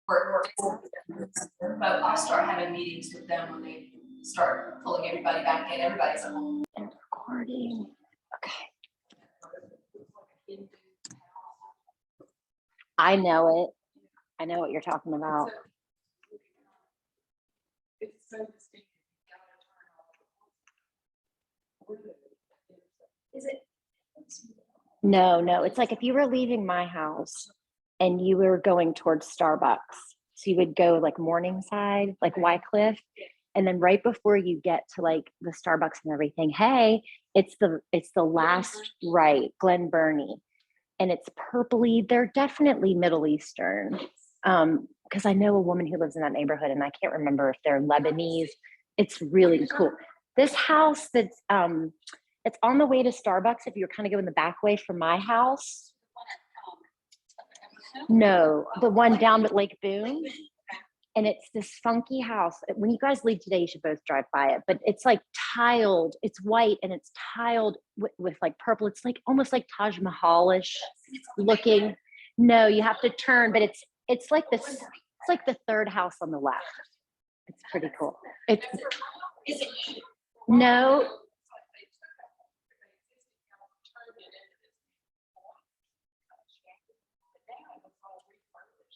But I'll start having meetings with them when they start pulling everybody back in. Everybody's at home. And recording. Okay. I know it. I know what you're talking about. Is it? No. It's like if you were leaving my house and you were going towards Starbucks. So you would go like Morningside, like Wycliffe. And then right before you get to like the Starbucks and everything, hey, it's the last right, Glen Burnie. And it's purpley. They're definitely Middle Eastern. Because I know a woman who lives in that neighborhood and I can't remember if they're Lebanese. It's really cool. This house that's it's on the way to Starbucks if you're kind of going the back way from my house. No, the one down at Lake Boone. And it's this funky house. When you guys leave today, you should both drive by it. But it's like tiled. It's white and it's tiled with like purple. It's like almost like Taj Mahal-ish looking. No, you have to turn, but it's like this. It's like the third house on the left. It's pretty cool. It's no.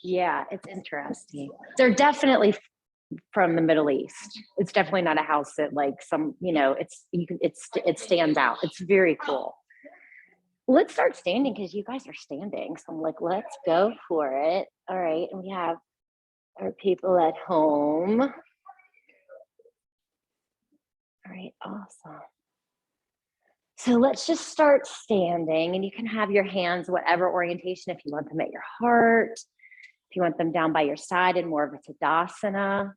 Yeah, it's interesting. They're definitely from the Middle East. It's definitely not a house that like some, it stands out. It's very cool. Let's start standing because you guys are standing. So I'm like, let's go for it. All right. And we have our people at home. All right, awesome. So let's just start standing and you can have your hands, whatever orientation, if you want them at your heart, if you want them down by your side in more of a Tadasana.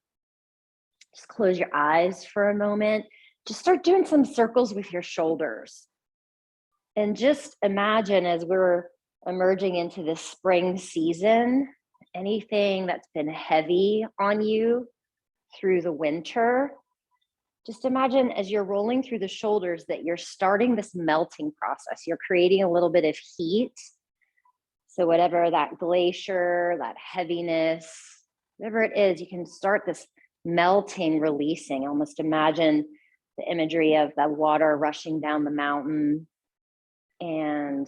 Just close your eyes for a moment. Just start doing some circles with your shoulders. And just imagine as we're emerging into this spring season, anything that's been heavy on you through the winter, just imagine as you're rolling through the shoulders that you're starting this melting process. You're creating a little bit of heat. So whatever that glacier, that heaviness, whatever it is, you can start this melting, releasing. Almost imagine the imagery of the water rushing down the mountain and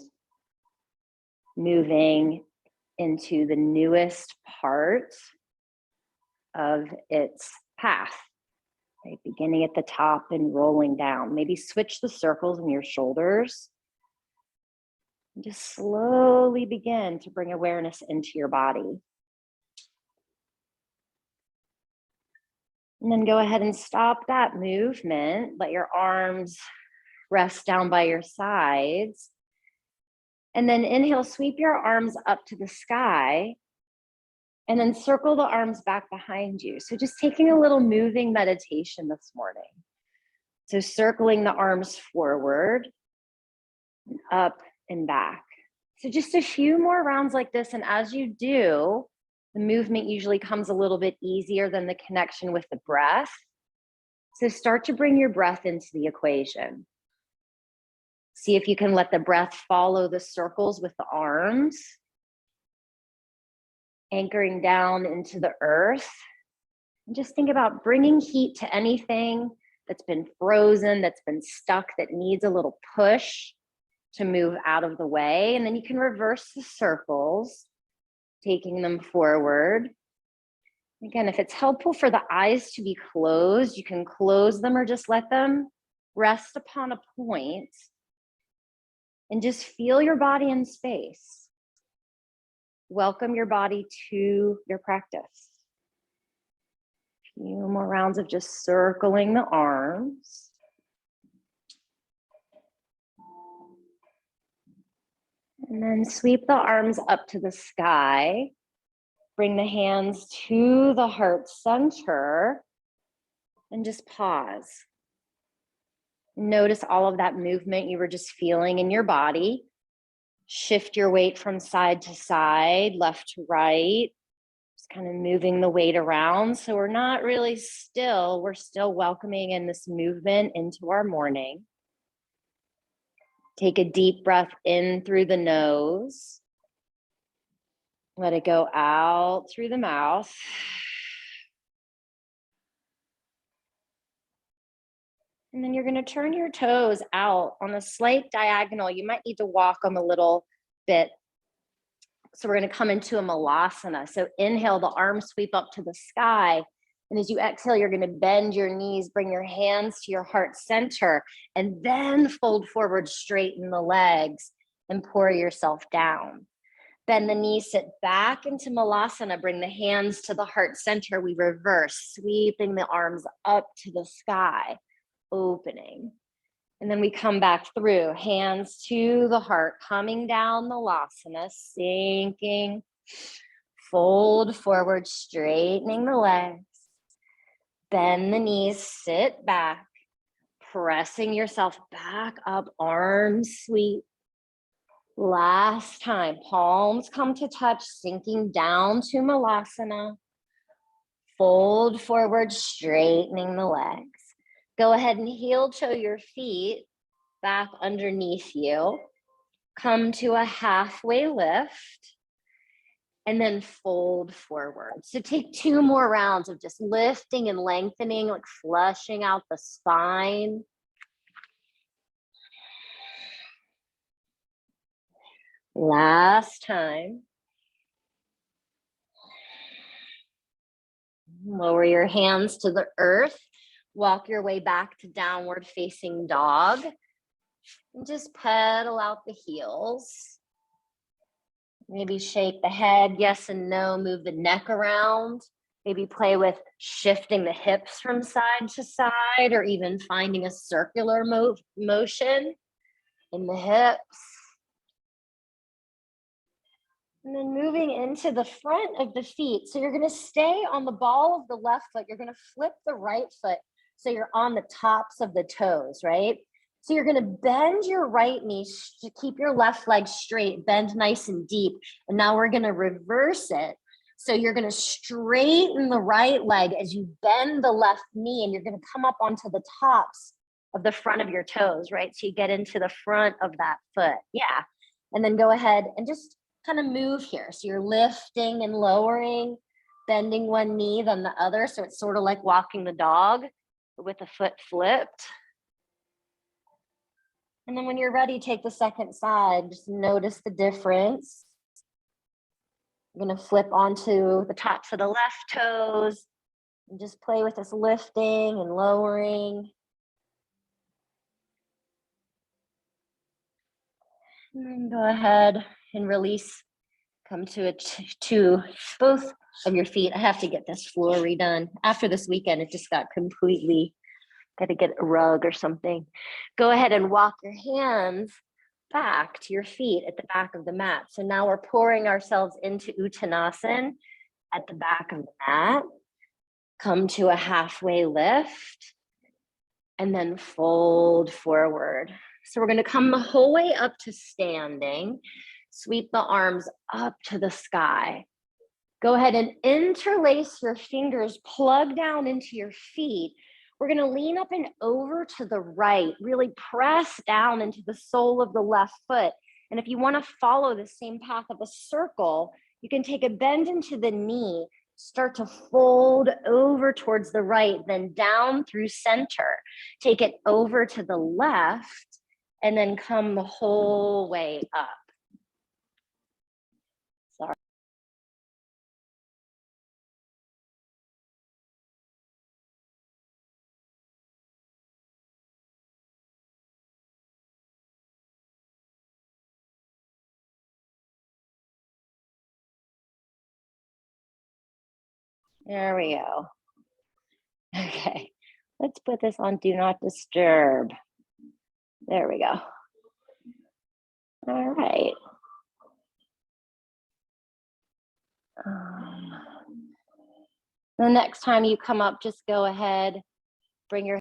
moving into the newest part of its path. Right, beginning at the top and rolling down. Maybe switch the circles in your shoulders. And just slowly begin to bring awareness into your body. And then go ahead and stop that movement. Let your arms rest down by your sides. And then inhale, sweep your arms up to the sky. And then circle the arms back behind you. So just taking a little moving meditation this morning. So circling the arms forward, and up and back. So just a few more rounds like this. And as you do, the movement usually comes a little bit easier than the connection with the breath. So start to bring your breath into the equation. See if you can let the breath follow the circles with the arms. Anchoring down into the earth. And just think about bringing heat to anything that's been frozen, that's been stuck, that needs a little push to move out of the way. And then you can reverse the circles, taking them forward. Again, if it's helpful for the eyes to be closed, you can close them or just let them rest upon a point and just feel your body in space. Welcome your body to your practice. A few more rounds of just circling the arms. And then sweep the arms up to the sky. Bring the hands to the heart center and just pause. Notice all of that movement you were just feeling in your body. Shift your weight from side to side, left to right, just kind of moving the weight around. So we're not really still, we're still welcoming in this movement into our morning. Take a deep breath in through the nose. Let it go out through the mouth. And then you're going to turn your toes out on a slight diagonal. You might need to walk them a little bit. So we're going to come into a malasana. So inhale, the arms sweep up to the sky. And as you exhale, you're going to bend your knees, bring your hands to your heart center, and then fold forward, straighten the legs, and pour yourself down. Bend the knees, sit back into malasana, bring the hands to the heart center. We reverse, sweeping the arms up to the sky, opening. And then we come back through, hands to the heart, coming down the lasana, sinking, fold forward, straightening the legs, bend the knees, sit back, pressing yourself back up, arms sweep. Last time, palms come to touch, sinking down to malasana, fold forward, straightening the legs. Go ahead and heel toe your feet back underneath you. Come to a halfway lift and then fold forward. So take 2 more rounds of just lifting and lengthening, like flushing out the spine. Last time. Lower your hands to the earth. Walk your way back to downward facing dog. And just pedal out the heels. Maybe shake the head, yes and no, move the neck around. Maybe play with shifting the hips from side to side, or even finding a circular motion in the hips. And then moving into the front of the feet. So you're gonna stay on the ball of the left foot. You're gonna flip the right foot so you're on the tops of the toes, right? So you're gonna bend your right knee to keep your left leg straight, bend nice and deep. And now we're gonna reverse it. So you're gonna straighten the right leg as you bend the left knee, and you're gonna come up onto the tops of the front of your toes, right? So you get into the front of that foot, yeah. And then go ahead and just kind of move here. So you're lifting and lowering, bending one knee, then the other. So it's sort of like walking the dog with the foot flipped. And then when you're ready, take the second side. Just notice the difference. I'm going to flip onto the tops of the left toes and just play with this lifting and lowering. And then go ahead and release. Come to both of your feet. I have to get this floor redone. After this weekend, it just got completely, got to get a rug or something. Go ahead and walk your hands back to your feet at the back of the mat. So now we're pouring ourselves into Uttanasana at the back of the mat. Come to a halfway lift and then fold forward. So we're going to come the whole way up to standing. Sweep the arms up to the sky. Go ahead and interlace your fingers, plug down into your feet. We're going to lean up and over to the right, really press down into the sole of the left foot. And if you want to follow the same path of a circle, you can take a bend into the knee, start to fold over towards the right, then down through center. Take it over to the left, and then come the whole way up. Sorry. There we go. Okay, let's put this on Do Not Disturb. There we go. All right. The next time you come up, just go ahead, bring your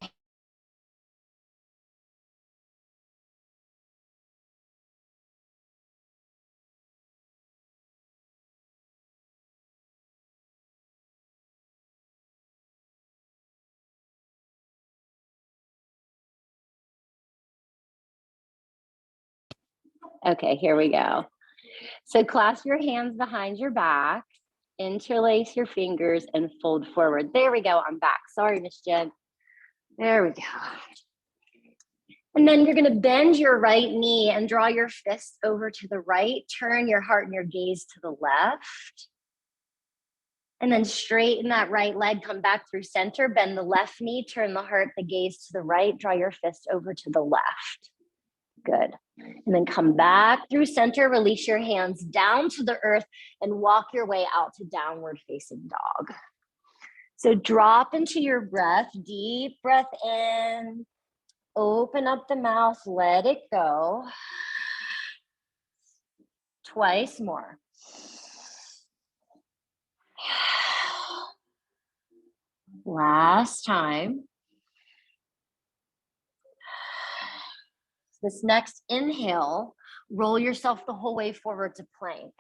okay, here we go. So clasp your hands behind your back, interlace your fingers and fold forward. There we go, I'm back. Sorry, Miss Jen. There we go. And then you're gonna bend your right knee and draw your fist over to the right. Turn your heart and your gaze to the left. And then straighten that right leg, come back through center, bend the left knee, turn the heart, the gaze to the right, draw your fist over to the left. Good. And then come back through center, release your hands down to the earth and walk your way out to downward facing dog. So drop into your breath, deep breath in, open up the mouth, let it go. Twice more. Last time. This next inhale, roll yourself the whole way forward to plank.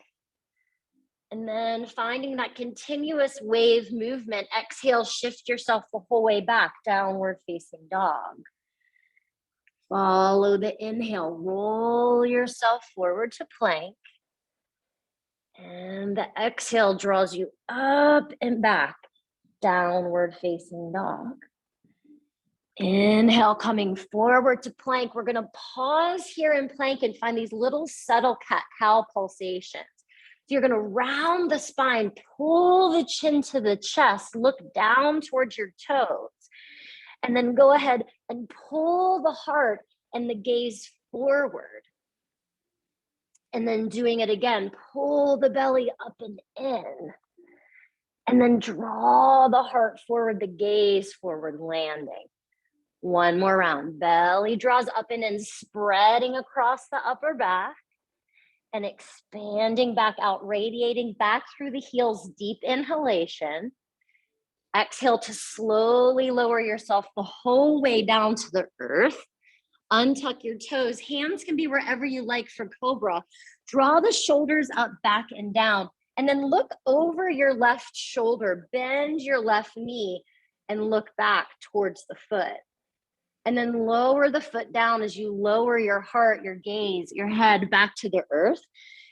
And then finding that continuous wave movement, exhale, shift yourself the whole way back, downward facing dog. Follow the inhale, roll yourself forward to plank. And the exhale draws you up and back, downward facing dog. Inhale, coming forward to plank. We're gonna pause here in plank and find these little subtle cat-cow pulsations. So you're gonna round the spine, pull the chin to the chest, look down towards your toes, and then go ahead and pull the heart and the gaze forward. And then doing it again, pull the belly up and in. And then draw the heart forward, the gaze forward, landing. One more round. Belly draws up and in, spreading across the upper back and expanding back out, radiating back through the heels, deep inhalation. Exhale to slowly lower yourself the whole way down to the earth. Untuck your toes. Hands can be wherever you like for cobra. Draw the shoulders up, back, and down. And then look over your left shoulder, bend your left knee, and look back towards the foot. And then lower the foot down as you lower your heart, your gaze, your head back to the earth.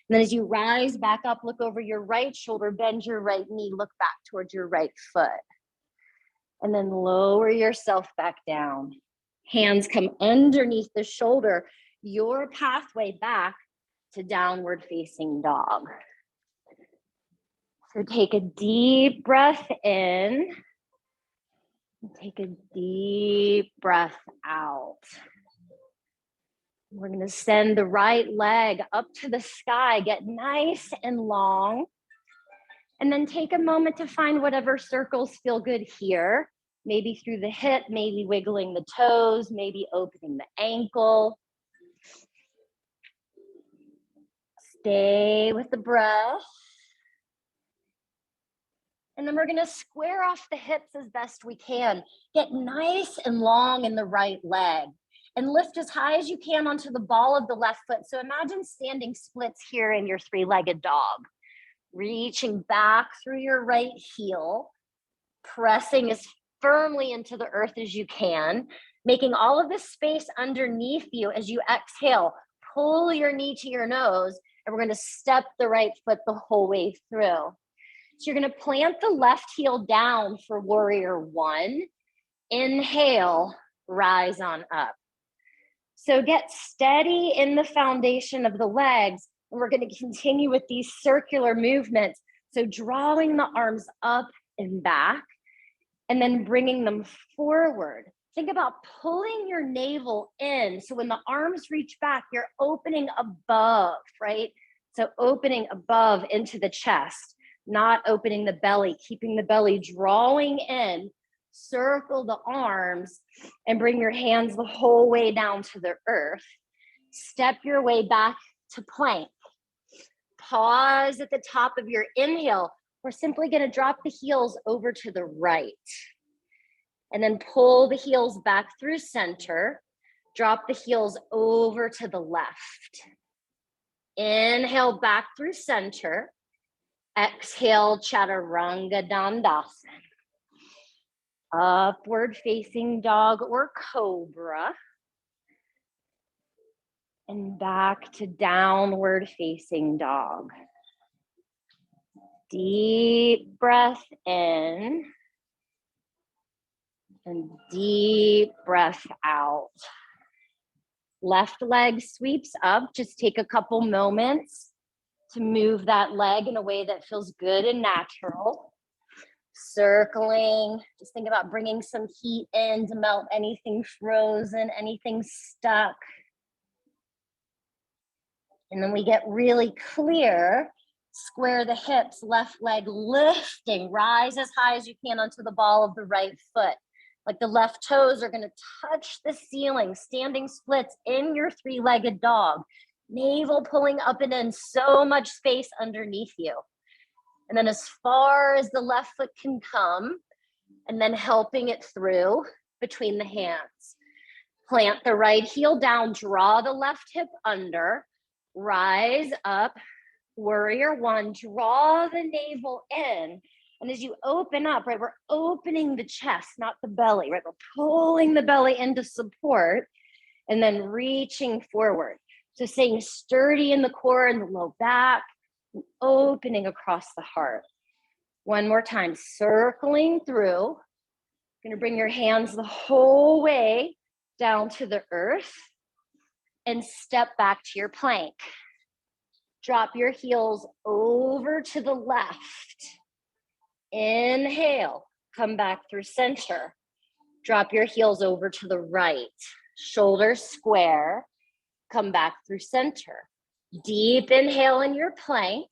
And then as you rise back up, look over your right shoulder, bend your right knee, look back towards your right foot. And then lower yourself back down. Hands come underneath the shoulder, your pathway back to downward facing dog. So take a deep breath in. Take a deep breath out. We're going to send the right leg up to the sky, get nice and long. And then take a moment to find whatever circles feel good here. Maybe through the hip, maybe wiggling the toes, maybe opening the ankle. Stay with the breath. And then we're gonna square off the hips as best we can. Get nice and long in the right leg and lift as high as you can onto the ball of the left foot. So imagine standing splits here in your three-legged dog. Reaching back through your right heel, pressing as firmly into the earth as you can, making all of this space underneath you as you exhale. Pull your knee to your nose, and we're gonna step the right foot the whole way through. So you're gonna plant the left heel down for warrior one. Inhale, rise on up. So get steady in the foundation of the legs, and we're gonna continue with these circular movements. So drawing the arms up and back, and then bringing them forward. Think about pulling your navel in. So when the arms reach back, you're opening above, right? So opening above into the chest, not opening the belly, keeping the belly drawing in. Circle the arms and bring your hands the whole way down to the earth. Step your way back to plank. Pause at the top of your inhale. We're simply going to drop the heels over to the right. And then pull the heels back through center. Drop the heels over to the left. Inhale back through center. Exhale, Chaturanga Dandasana. Upward facing dog or cobra. And back to downward facing dog. Deep breath in and deep breath out. Left leg sweeps up. Just take a couple moments to move that leg in a way that feels good and natural. Circling, just think about bringing some heat in to melt anything frozen, anything stuck. And then we get really clear, square the hips, left leg lifting, rise as high as you can onto the ball of the right foot. Like the left toes are gonna touch the ceiling, standing splits in your three-legged dog. Navel pulling up and in, so much space underneath you. And then as far as the left foot can come, and then helping it through between the hands. Plant the right heel down, draw the left hip under, rise up, warrior one, draw the navel in. And as you open up, right, we're opening the chest, not the belly, right? We're pulling the belly into support and then reaching forward. So staying sturdy in the core and the low back, and opening across the heart. One more time, circling through. Gonna bring your hands the whole way down to the earth and step back to your plank. Drop your heels over to the left. Inhale, come back through center. Drop your heels over to the right. Shoulders square, come back through center. Deep inhale in your plank.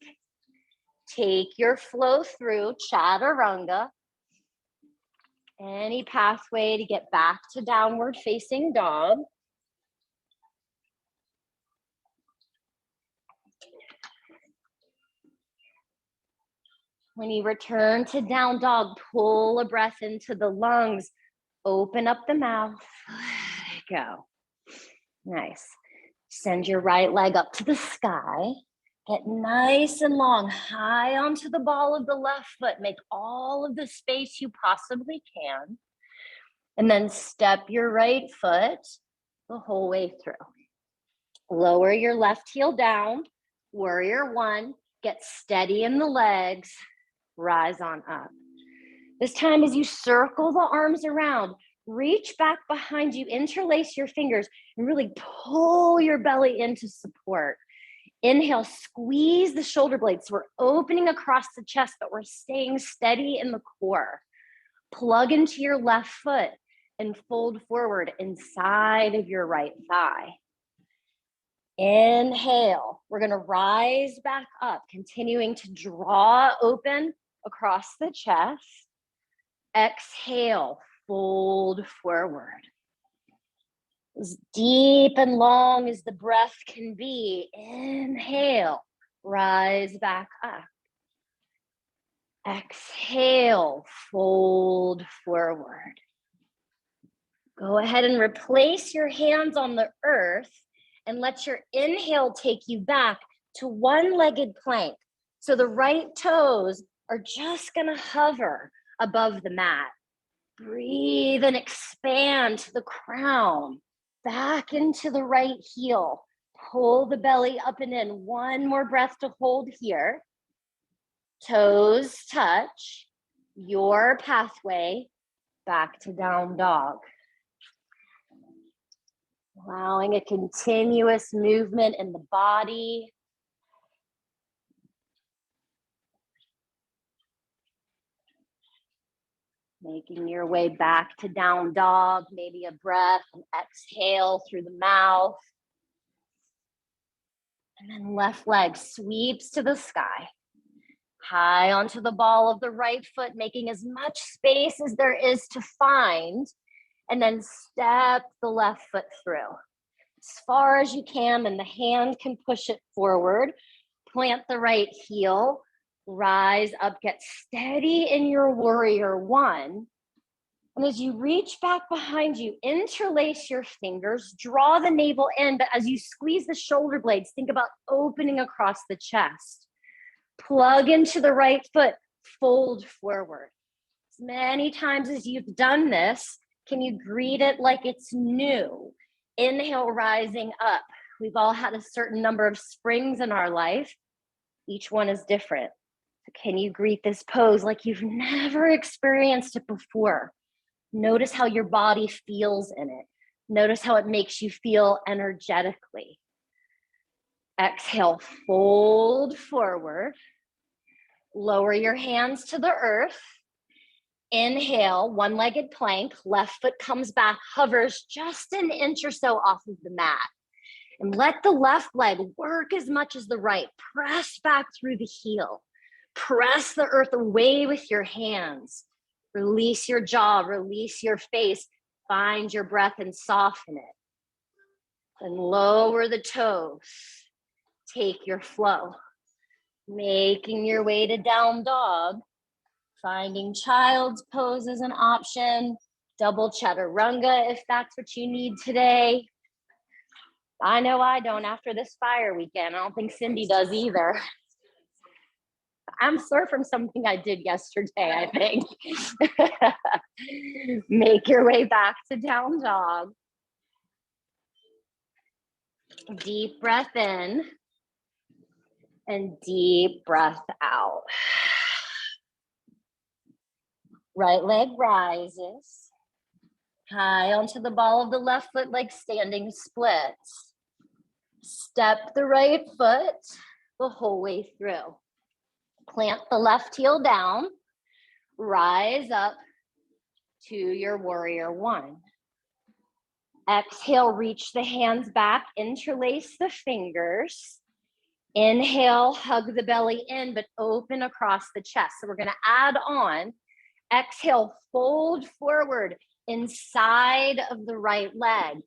Take your flow through chaturanga. Any pathway to get back to downward facing dog. When you return to down dog, pull a breath into the lungs. Open up the mouth. Let it go. Nice. Send your right leg up to the sky. Get nice and long, high onto the ball of the left foot. Make all of the space you possibly can. And then step your right foot the whole way through. Lower your left heel down, warrior one. Get steady in the legs. Rise on up. This time as you circle the arms around, reach back behind you, interlace your fingers, and really pull your belly into support. Inhale, squeeze the shoulder blades. So we're opening across the chest, but we're staying steady in the core. Plug into your left foot and fold forward inside of your right thigh. Inhale, we're gonna rise back up, continuing to draw open across the chest. Exhale, fold forward. As deep and long as the breath can be. Inhale, rise back up. Exhale, fold forward. Go ahead and replace your hands on the earth and let your inhale take you back to one-legged plank. So the right toes are just gonna hover above the mat. Breathe and expand to the crown. Back into the right heel. Pull the belly up and in. One more breath to hold here. Toes touch. Your pathway back to down dog. Allowing a continuous movement in the body. Making your way back to down dog, maybe a breath and exhale through the mouth. And then left leg sweeps to the sky. High onto the ball of the right foot, making as much space as there is to find. And then step the left foot through. As far as you can, and the hand can push it forward. Plant the right heel. Rise up, get steady in your warrior one. And as you reach back behind you, interlace your fingers, draw the navel in, but as you squeeze the shoulder blades, think about opening across the chest. Plug into the right foot, fold forward. As many times as you've done this, can you greet it like it's new? Inhale, rising up. We've all had a certain number of springs in our life. Each one is different. So can you greet this pose like you've never experienced it before? Notice how your body feels in it. Notice how it makes you feel energetically. Exhale, fold forward. Lower your hands to the earth. Inhale, one-legged plank. Left foot comes back, hovers just an inch or so off of the mat. And let the left leg work as much as the right. Press back through the heel. Press the earth away with your hands. Release your jaw, release your face. Find your breath and soften it. And lower the toes. Take your flow. Making your way to down dog. Finding child's pose as an option. Double chaturanga if that's what you need today. I know I don't after this fire weekend. I don't think Cindy does either. I'm sore from something I did yesterday, I think. Make your way back to down dog. Deep breath in and deep breath out. Right leg rises. High onto the ball of the left foot like standing splits. Step the right foot the whole way through. Plant the left heel down. Rise up to your warrior one. Exhale, reach the hands back, interlace the fingers. Inhale, hug the belly in, but open across the chest. So we're gonna add on. Exhale, fold forward inside of the right leg.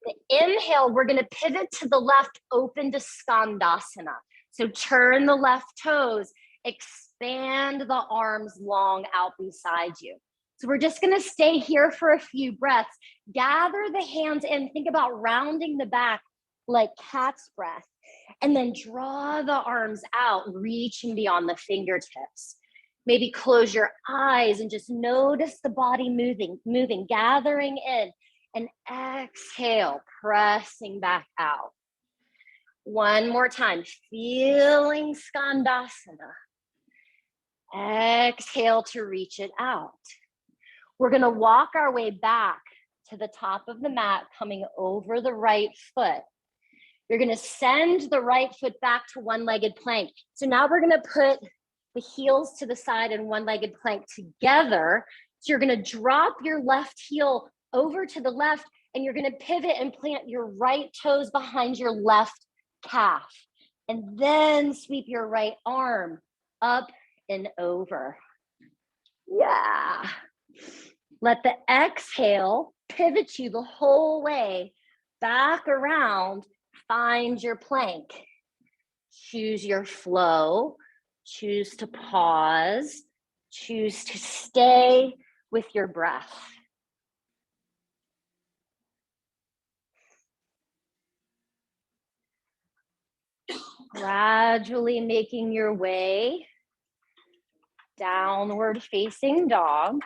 The inhale, we're gonna pivot to the left, open to Skandasana. So turn the left toes, expand the arms long out beside you. So we're just gonna stay here for a few breaths. Gather the hands in, think about rounding the back like cat's breath, and then draw the arms out, reaching beyond the fingertips. Maybe close your eyes and just notice the body moving, gathering in, and exhale, pressing back out. One more time, feeling Skandasana. Exhale to reach it out. We're gonna walk our way back to the top of the mat, coming over the right foot. You're gonna send the right foot back to one-legged plank. So now we're gonna put the heels to the side and one-legged plank together. So you're gonna drop your left heel over to the left, and you're gonna pivot and plant your right toes behind your left calf. And then sweep your right arm up and over. Yeah. Let the exhale pivot you the whole way back around. Find your plank. Choose your flow. Choose to pause. Choose to stay with your breath. Gradually making your way downward facing dog.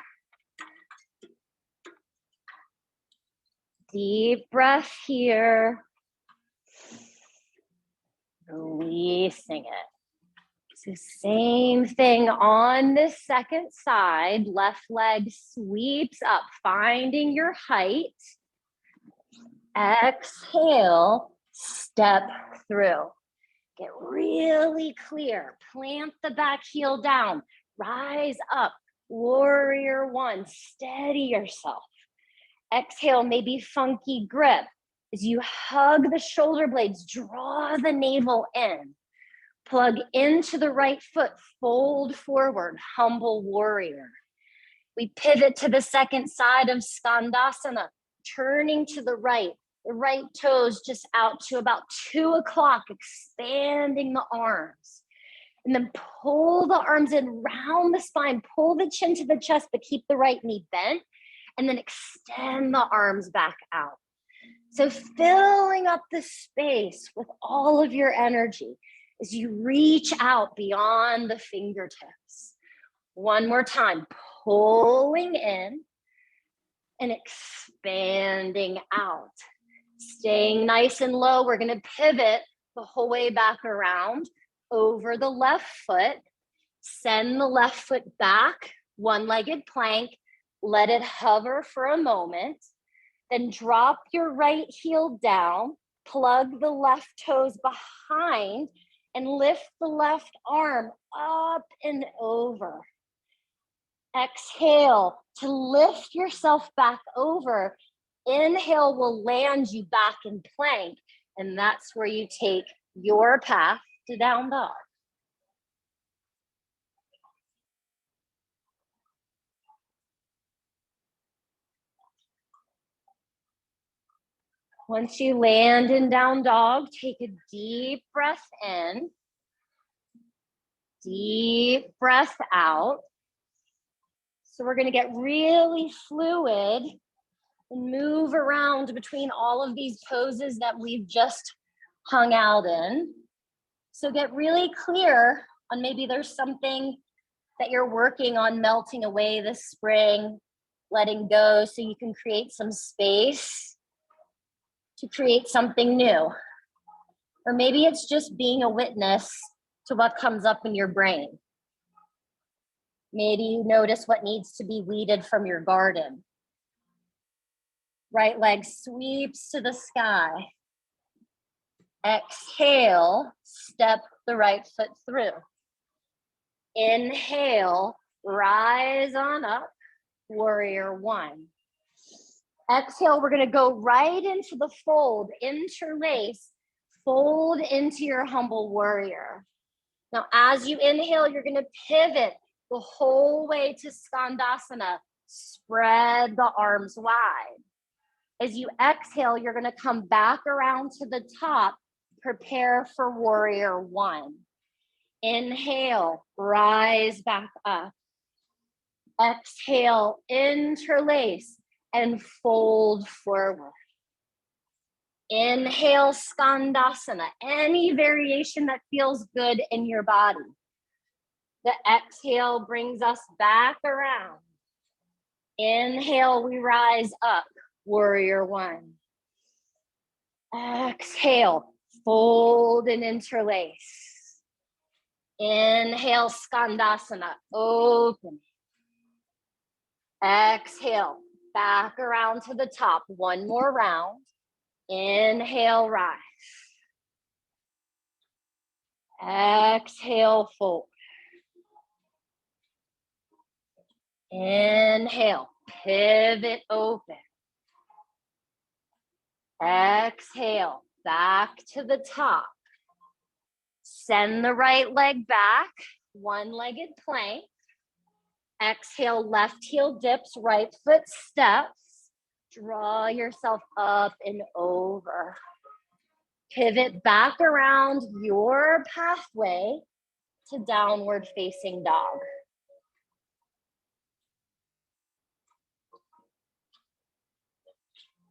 Deep breath here. Releasing it. So same thing on this second side. Left leg sweeps up, finding your height. Exhale, step through. Get really clear. Plant the back heel down. Rise up. Warrior one. Steady yourself. Exhale, maybe funky grip. As you hug the shoulder blades, draw the navel in. Plug into the right foot, fold forward, humble warrior. We pivot to the second side of Skandasana, turning to the right toes just out to about 2 o'clock, expanding the arms. And then pull the arms in, round the spine, pull the chin to the chest, but keep the right knee bent, and then extend the arms back out. So filling up the space with all of your energy as you reach out beyond the fingertips. One more time, pulling in and expanding out. Staying nice and low, we're gonna pivot the whole way back around over the left foot. Send the left foot back, one-legged plank. Let it hover for a moment. Then drop your right heel down, plug the left toes behind, and lift the left arm up and over. Exhale to lift yourself back over. Inhale will land you back in plank, and that's where you take your path to down dog. Once you land in down dog, take a deep breath in, deep breath out. So we're gonna get really fluid and move around between all of these poses that we've just hung out in. So get really clear on maybe there's something that you're working on melting away this spring, letting go so you can create some space to create something new. Or maybe it's just being a witness to what comes up in your brain. Maybe you notice what needs to be weeded from your garden. Right leg sweeps to the sky. Exhale, step the right foot through. Inhale, rise on up, warrior one. Exhale, we're gonna go right into the fold, interlace, fold into your humble warrior. Now, as you inhale, you're gonna pivot the whole way to Skandasana. Spread the arms wide. As you exhale, you're gonna come back around to the top, prepare for warrior one. Inhale, rise back up. Exhale, interlace and fold forward. Inhale, Skandasana, any variation that feels good in your body. The exhale brings us back around. Inhale, we rise up, warrior one. Exhale, fold and interlace. Inhale, Skandasana, open. Exhale, back around to the top. One more round. Inhale, rise. Exhale, fold. Inhale, pivot open. Exhale, back to the top. Send the right leg back, one-legged plank. Exhale, left heel dips, right foot steps. Draw yourself up and over. Pivot back around your pathway to downward facing dog.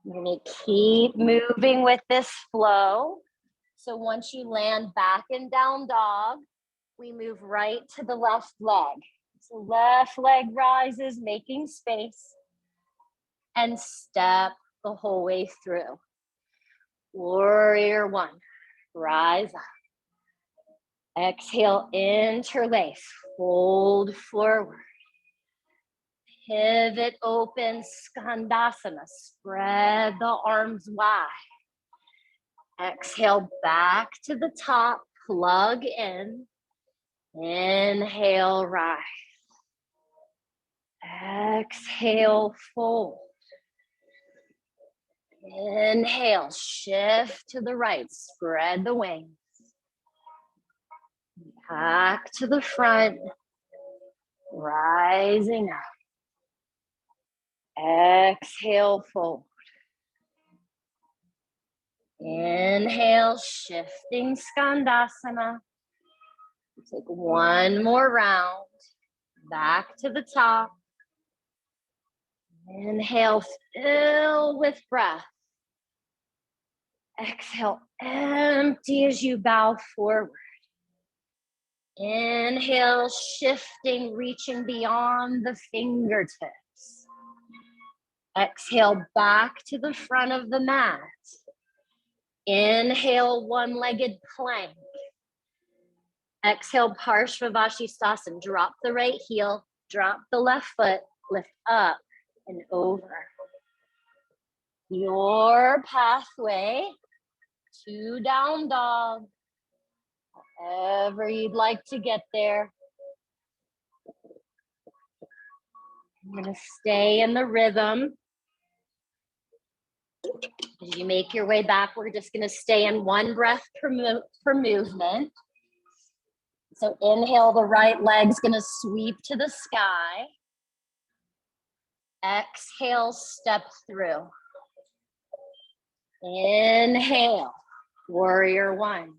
You're gonna keep moving with this flow. So once you land back in down dog, we move right to the left leg. So left leg rises, making space, and step the whole way through. Warrior one, rise up. Exhale, interlace, fold forward. Pivot open, Skandasana, spread the arms wide. Exhale, back to the top, plug in. Inhale, rise. Exhale, fold. Inhale, shift to the right, spread the wings. Back to the front, rising up. Exhale, fold. Inhale, shifting Skandasana. Take one more round, back to the top. Inhale, fill with breath. Exhale, empty as you bow forward. Inhale, shifting, reaching beyond the fingertips. Exhale, back to the front of the mat. Inhale, one-legged plank. Exhale, Parshvavashisthasana. Drop the right heel, drop the left foot, lift up and over. Your pathway to down dog. However you'd like to get there. I'm gonna stay in the rhythm. As you make your way back, we're just gonna stay in one breath per movement. So inhale, the right leg's gonna sweep to the sky. Exhale, step through. Inhale, warrior one.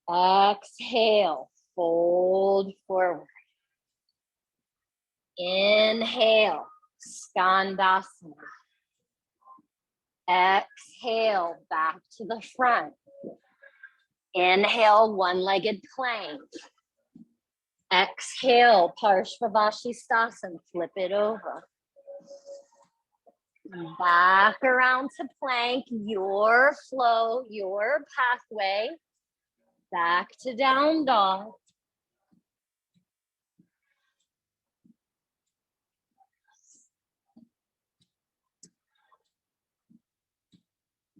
Exhale, fold forward. Inhale, skandasana. Exhale, back to the front. Inhale, one-legged plank. Exhale, Parshvavashisthasana, flip it over. Back around to plank, your flow, your pathway. Back to down dog.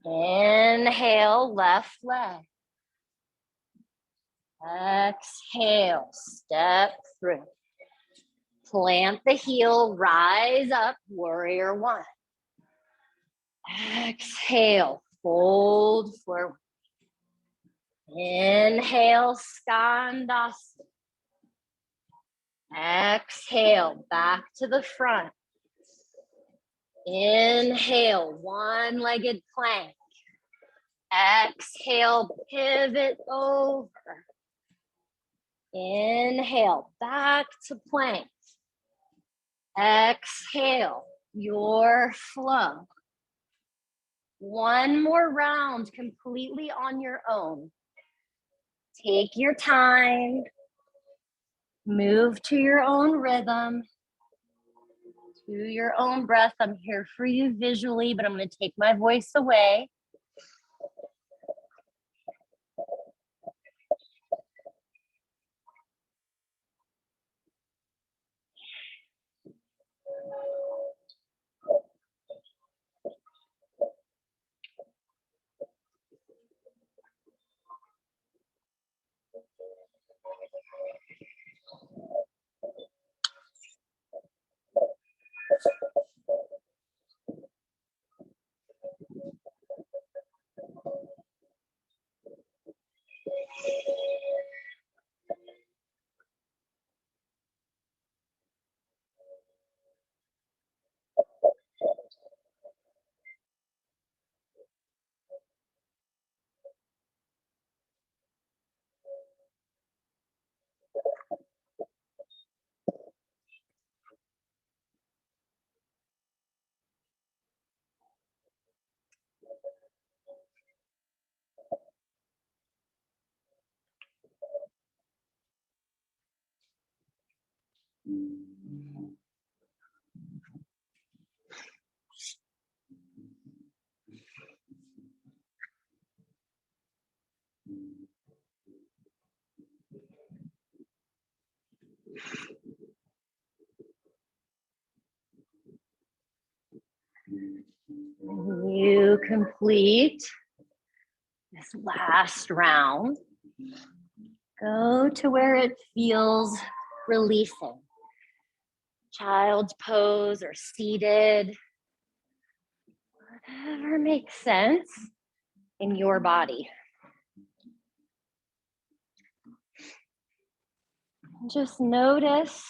Inhale, left leg. Exhale, step through. Plant the heel, rise up, warrior one. Exhale, fold forward. Inhale, skandasana. Exhale, back to the front. Inhale, one-legged plank. Exhale, pivot over. Inhale, back to plank. Exhale, your flow. One more round completely on your own. Take your time. Move to your own rhythm, to your own breath. I'm here for you visually, but I'm going to take my voice away. You complete this last round. Go to where it feels releasing. Child's pose or seated. Whatever makes sense in your body. Just notice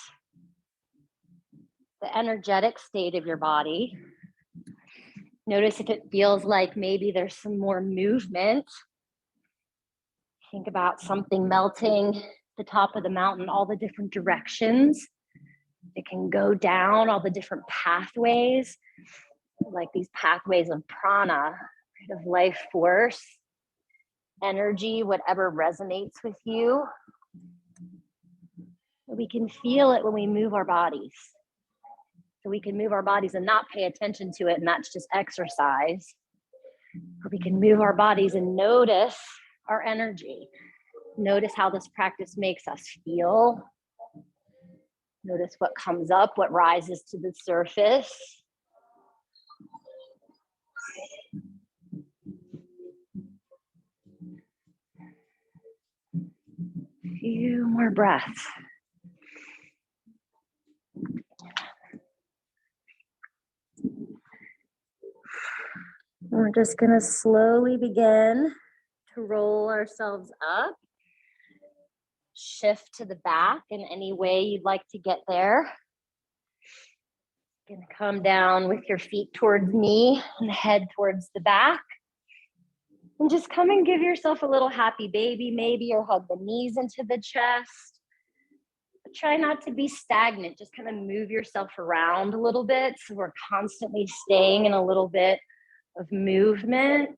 the energetic state of your body. Notice if it feels like maybe there's some more movement. Think about something melting the top of the mountain, all the different directions. It can go down, all the different pathways, like these pathways of prana, of life force, energy, whatever resonates with you. We can feel it when we move our bodies. So we can move our bodies and not pay attention to it, and that's just exercise. where we can move our bodies and notice our energy. Notice how this practice makes us feel. Notice what comes up, what rises to the surface. A few more breaths. We're just going to slowly begin to roll ourselves up. Shift to the back in any way you'd like to get there. Gonna come down with your feet towards me and head towards the back. And just come and give yourself a little happy baby maybe, or hug the knees into the chest. But try not to be stagnant. Just kind of move yourself around a little bit. So we're constantly staying in a little bit of movement.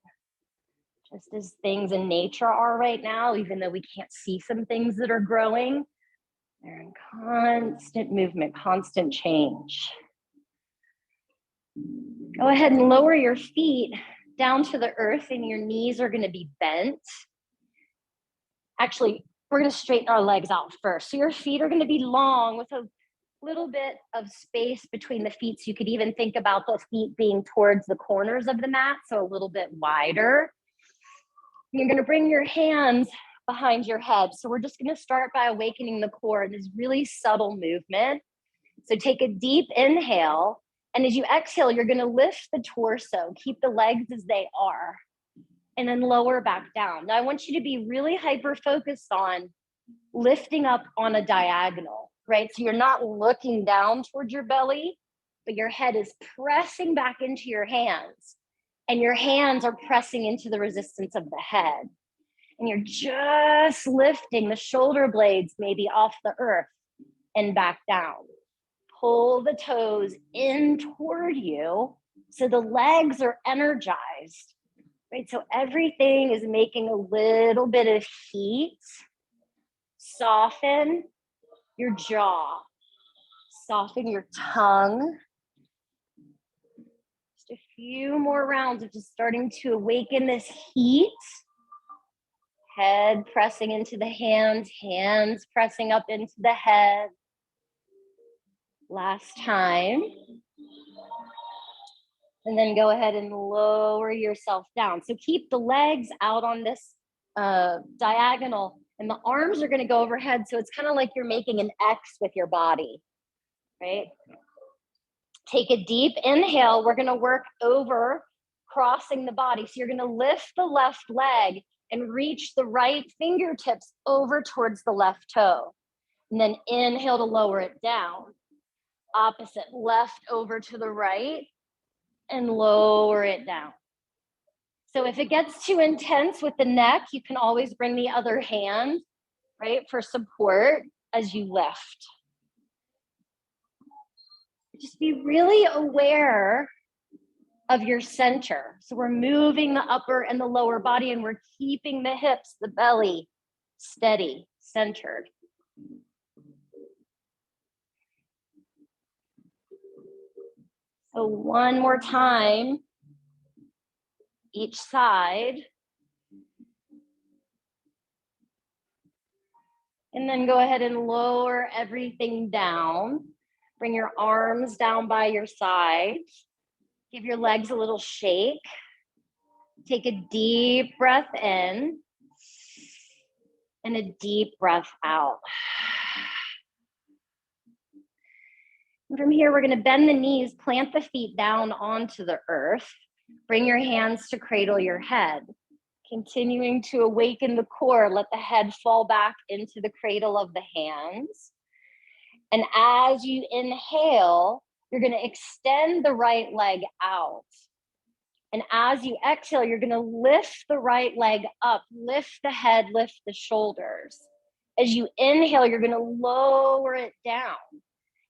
Just as things in nature are right now, even though we can't see some things that are growing, they're in constant movement, constant change. Go ahead and lower your feet down to the earth, and your knees are going to be bent. Actually, we're going to straighten our legs out first. So your feet are going to be long with a little bit of space between the feet. So you could even think about the feet being towards the corners of the mat, so a little bit wider. You're going to bring your hands behind your head. So we're just going to start by awakening the core in this really subtle movement. So take a deep inhale. And as you exhale, you're going to lift the torso. Keep the legs as they are. And then lower back down. Now I want you to be really hyper-focused on lifting up on a diagonal, right? So you're not looking down towards your belly, but your head is pressing back into your hands. And your hands are pressing into the resistance of the head. And you're just lifting the shoulder blades maybe off the earth and back down. Pull the toes in toward you so the legs are energized, right? So everything is making a little bit of heat. Soften your jaw. Soften your tongue. Just a few more rounds of just starting to awaken this heat. Head pressing into the hands, hands pressing up into the head. Last time. And then go ahead and lower yourself down. So keep the legs out on this diagonal, and the arms are going to go overhead. So it's kind of like you're making an X with your body, right? Take a deep inhale. We're going to work over crossing the body. So you're going to lift the left leg and reach the right fingertips over towards the left toe. And then inhale to lower it down. Opposite, left over to the right and lower it down. So if it gets too intense with the neck, you can always bring the other hand, right, for support as you lift. Just be really aware of your center. So we're moving the upper and the lower body, and we're keeping the hips, the belly steady, centered. So one more time, each side. And then go ahead and lower everything down. Bring your arms down by your sides. Give your legs a little shake. Take a deep breath in and a deep breath out. And from here, we're going to bend the knees, plant the feet down onto the earth. Bring your hands to cradle your head. Continuing to awaken the core, let the head fall back into the cradle of the hands. And as you inhale, you're going to extend the right leg out. And as you exhale, you're going to lift the right leg up, lift the head, lift the shoulders. As you inhale, you're going to lower it down.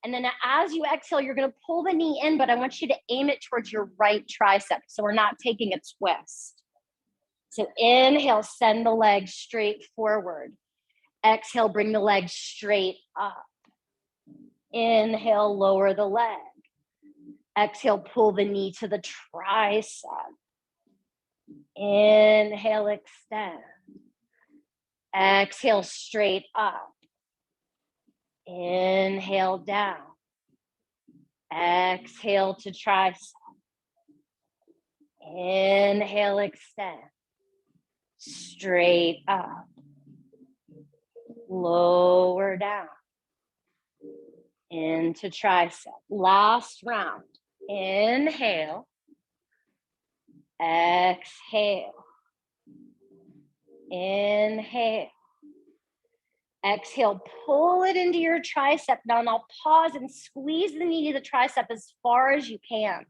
And then as you exhale, you're going to pull the knee in, but I want you to aim it towards your right tricep. So we're not taking a twist. So inhale, send the leg straight forward. Exhale, bring the leg straight up. Inhale, lower the leg. Exhale, pull the knee to the tricep. Inhale, extend. Exhale, straight up. Inhale, down. Exhale to tricep. Inhale, extend. Straight up. Lower down. Into tricep. Last round. Inhale. Exhale. Inhale. Exhale, pull it into your tricep. Now pause and squeeze the knee to the tricep as far as you can.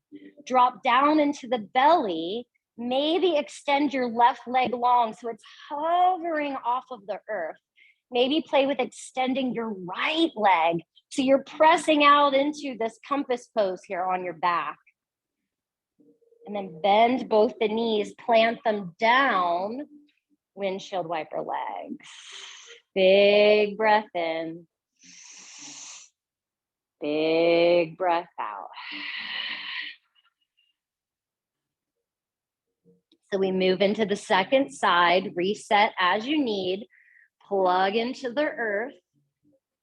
Drop down into the belly. Maybe extend your left leg long so it's hovering off of the earth. Maybe play with extending your right leg so you're pressing out into this compass pose here on your back. And then bend both the knees, plant them down, windshield wiper legs. Big breath in. Big breath out. So we move into the second side, reset as you need, plug into the earth,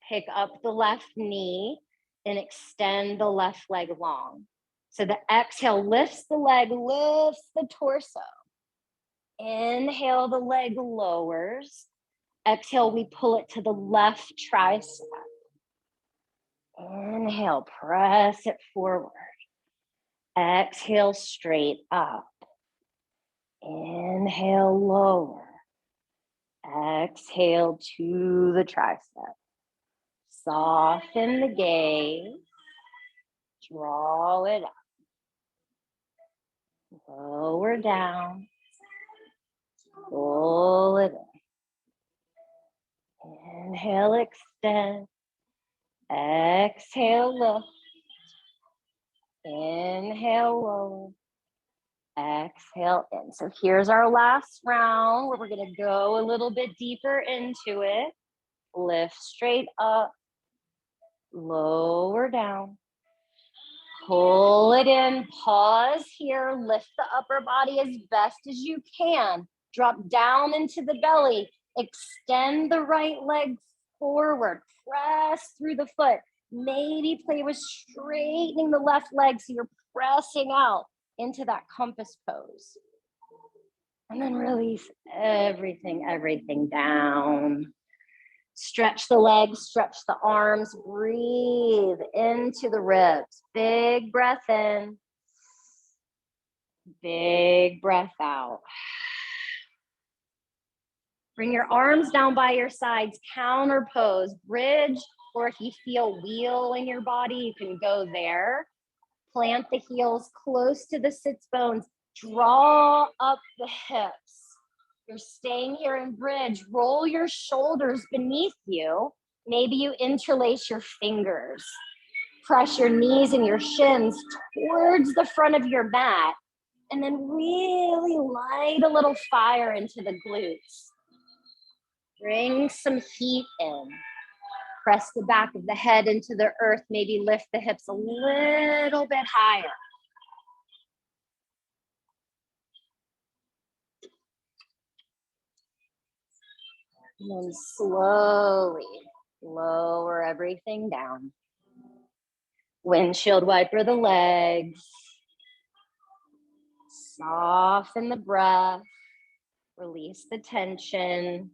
pick up the left knee, and extend the left leg long. So the exhale lifts the leg, lifts the torso. Inhale, the leg lowers. Exhale, we pull it to the left tricep. Inhale, press it forward. Exhale, straight up. Inhale, lower. Exhale to the tricep. Soften the gaze. Draw it up. Lower down. Pull it in. Inhale, extend. Exhale, lift. Inhale, lower. Exhale in. So here's our last round where we're going to go a little bit deeper into it. Lift straight up. Lower down. Pull it in. Pause here. Lift the upper body as best as you can. Drop down into the belly. Extend the right leg forward. Press through the foot. Maybe play with straightening the left leg so you're pressing out into that compass pose. And then release everything down. Stretch the legs, stretch the arms, breathe into the ribs. Big breath in, big breath out. Bring your arms down by your sides, counter pose, bridge, or if you feel wheel in your body, you can go there. Plant the heels close to the sits bones. Draw up the hips. You're staying here in bridge. Roll your shoulders beneath you. Maybe you interlace your fingers. Press your knees and your shins towards the front of your mat. And then really light a little fire into the glutes. Bring some heat in. Press the back of the head into the earth. Maybe lift the hips a little bit higher. And then slowly lower everything down. Windshield wiper the legs. Soften the breath. Release the tension.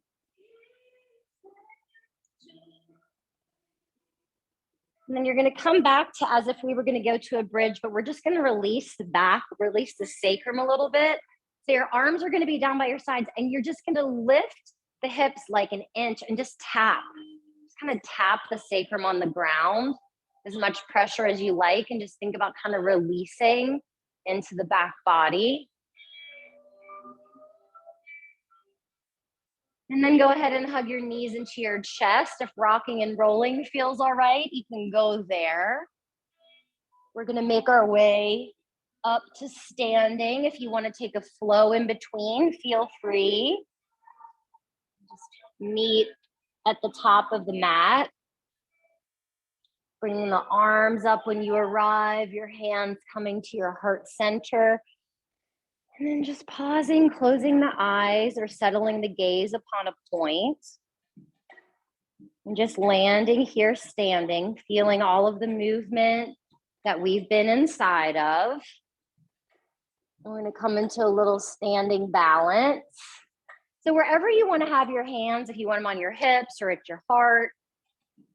And then you're going to come back to as if we were going to go to a bridge, but we're just going to release the back, release the sacrum a little bit. So your arms are going to be down by your sides and you're just going to lift the hips like an inch and just tap. Just kind of tap the sacrum on the ground, as much pressure as you like, and just think about kind of releasing into the back body. And then go ahead and hug your knees into your chest. If rocking and rolling feels all right, you can go there. We're gonna make our way up to standing. If you wanna take a flow in between, feel free. Just meet at the top of the mat. Bringing the arms up when you arrive, your hands coming to your heart center. And then just pausing, closing the eyes or settling the gaze upon a point. And just landing here, standing, feeling all of the movement that we've been inside of. We're going to come into a little standing balance. So wherever you want to have your hands, if you want them on your hips or at your heart.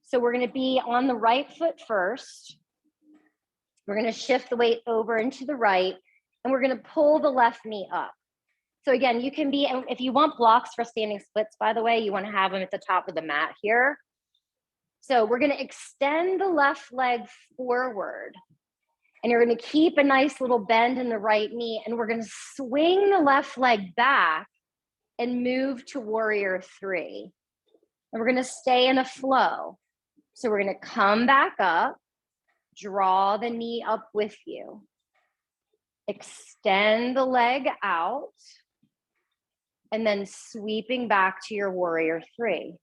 So we're going to be on the right foot first. We're going to shift the weight over into the right, and we're going to pull the left knee up. So again, you can be, if you want blocks for standing splits, by the way, you want to have them at the top of the mat here. So we're going to extend the left leg forward, and you're going to keep a nice little bend in the right knee, and we're going to swing the left leg back and move to warrior three. And we're going to stay in a flow. So we're going to come back up, draw the knee up with you, extend the leg out, and then sweeping back to your warrior three.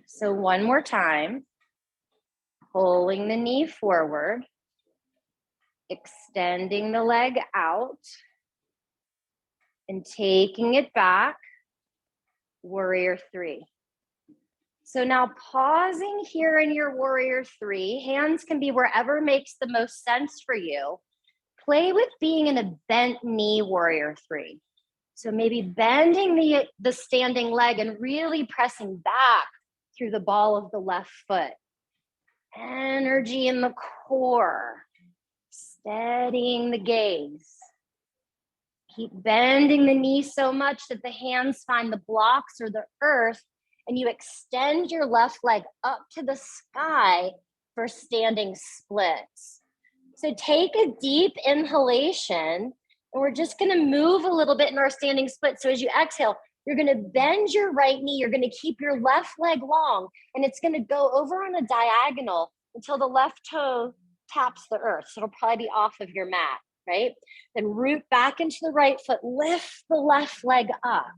So one more time, pulling the knee forward, extending the leg out, and taking it back, warrior three. So now pausing here in your warrior three, hands can be wherever makes the most sense for you. Play with being in a bent knee warrior three. So maybe bending the standing leg and really pressing back through the ball of the left foot. Energy in the core, steadying the gaze. Keep bending the knee so much that the hands find the blocks or the earth, and you extend your left leg up to the sky for standing splits. So take a deep inhalation, and we're just gonna move a little bit in our standing split. So as you exhale, you're gonna bend your right knee, you're gonna keep your left leg long, and it's gonna go over on a diagonal until the left toe taps the earth. So it'll probably be off of your mat, right? Then root back into the right foot, lift the left leg up.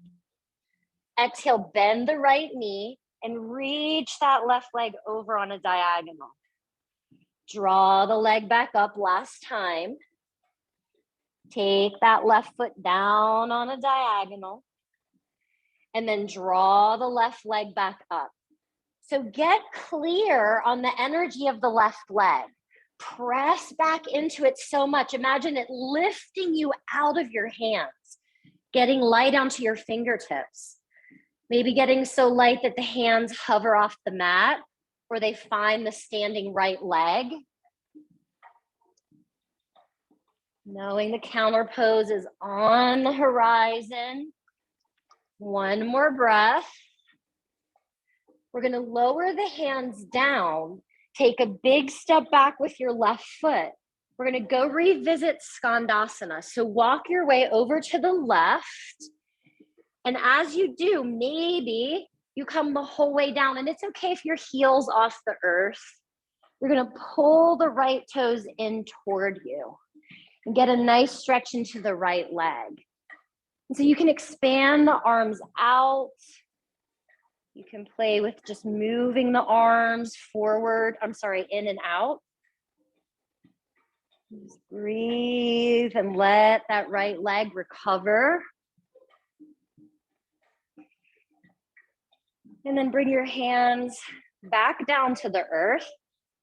Exhale, bend the right knee and reach that left leg over on a diagonal. Draw the leg back up last time. Take that left foot down on a diagonal. And then draw the left leg back up. So get clear on the energy of the left leg. Press back into it so much. Imagine it lifting you out of your hands, getting light onto your fingertips. Maybe getting so light that the hands hover off the mat or they find the standing right leg. Knowing the counter pose is on the horizon. One more breath. We're going to lower the hands down. Take a big step back with your left foot. We're going to go revisit Skandasana. So walk your way over to the left. And as you do, maybe you come the whole way down, and it's okay if your heel's off the earth. You're going to pull the right toes in toward you and get a nice stretch into the right leg. And so you can expand the arms out. You can play with just moving the arms forward, in and out. Just breathe and let that right leg recover. And then bring your hands back down to the earth.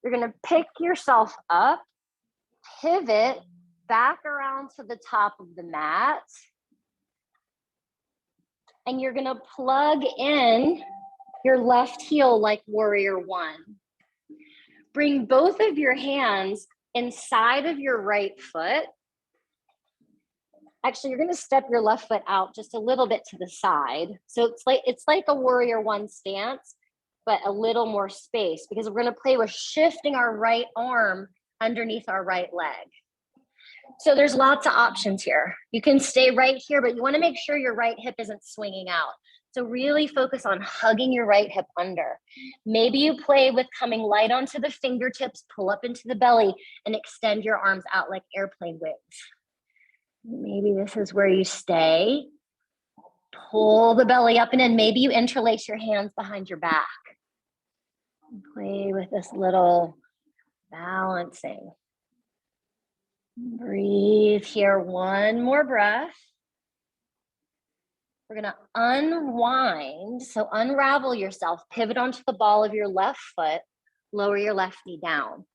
You're going to pick yourself up, pivot back around to the top of the mat. And you're going to plug in your left heel like warrior one. Bring both of your hands inside of your right foot. Actually, you're going to step your left foot out just a little bit to the side. So it's like a warrior one stance, but a little more space, because we're going to play with shifting our right arm underneath our right leg. So there's lots of options here. You can stay right here, but you want to make sure your right hip isn't swinging out. So really focus on hugging your right hip under. Maybe you play with coming light onto the fingertips, pull up into the belly, and extend your arms out like airplane wings. Maybe this is where you stay. Pull the belly up and in. Maybe you interlace your hands behind your back. Play with this little balancing. Breathe here, one more breath. We're gonna unwind, so unravel yourself, pivot onto the ball of your left foot, lower your left knee down.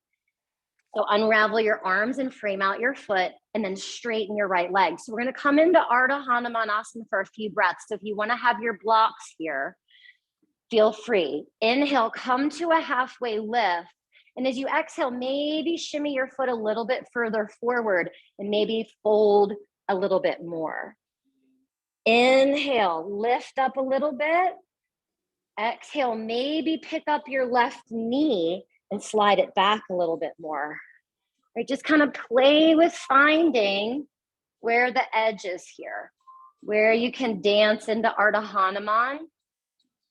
So unravel your arms and frame out your foot, and then straighten your right leg. So we're gonna come into Ardha Hanumanasana for a few breaths. So if you wanna have your blocks here, feel free. Inhale, come to a halfway lift. And as you exhale, maybe shimmy your foot a little bit further forward and maybe fold a little bit more. Inhale, lift up a little bit. Exhale, maybe pick up your left knee and slide it back a little bit more. Right, just kind of play with finding where the edge is here, where you can dance into Ardha Hanuman,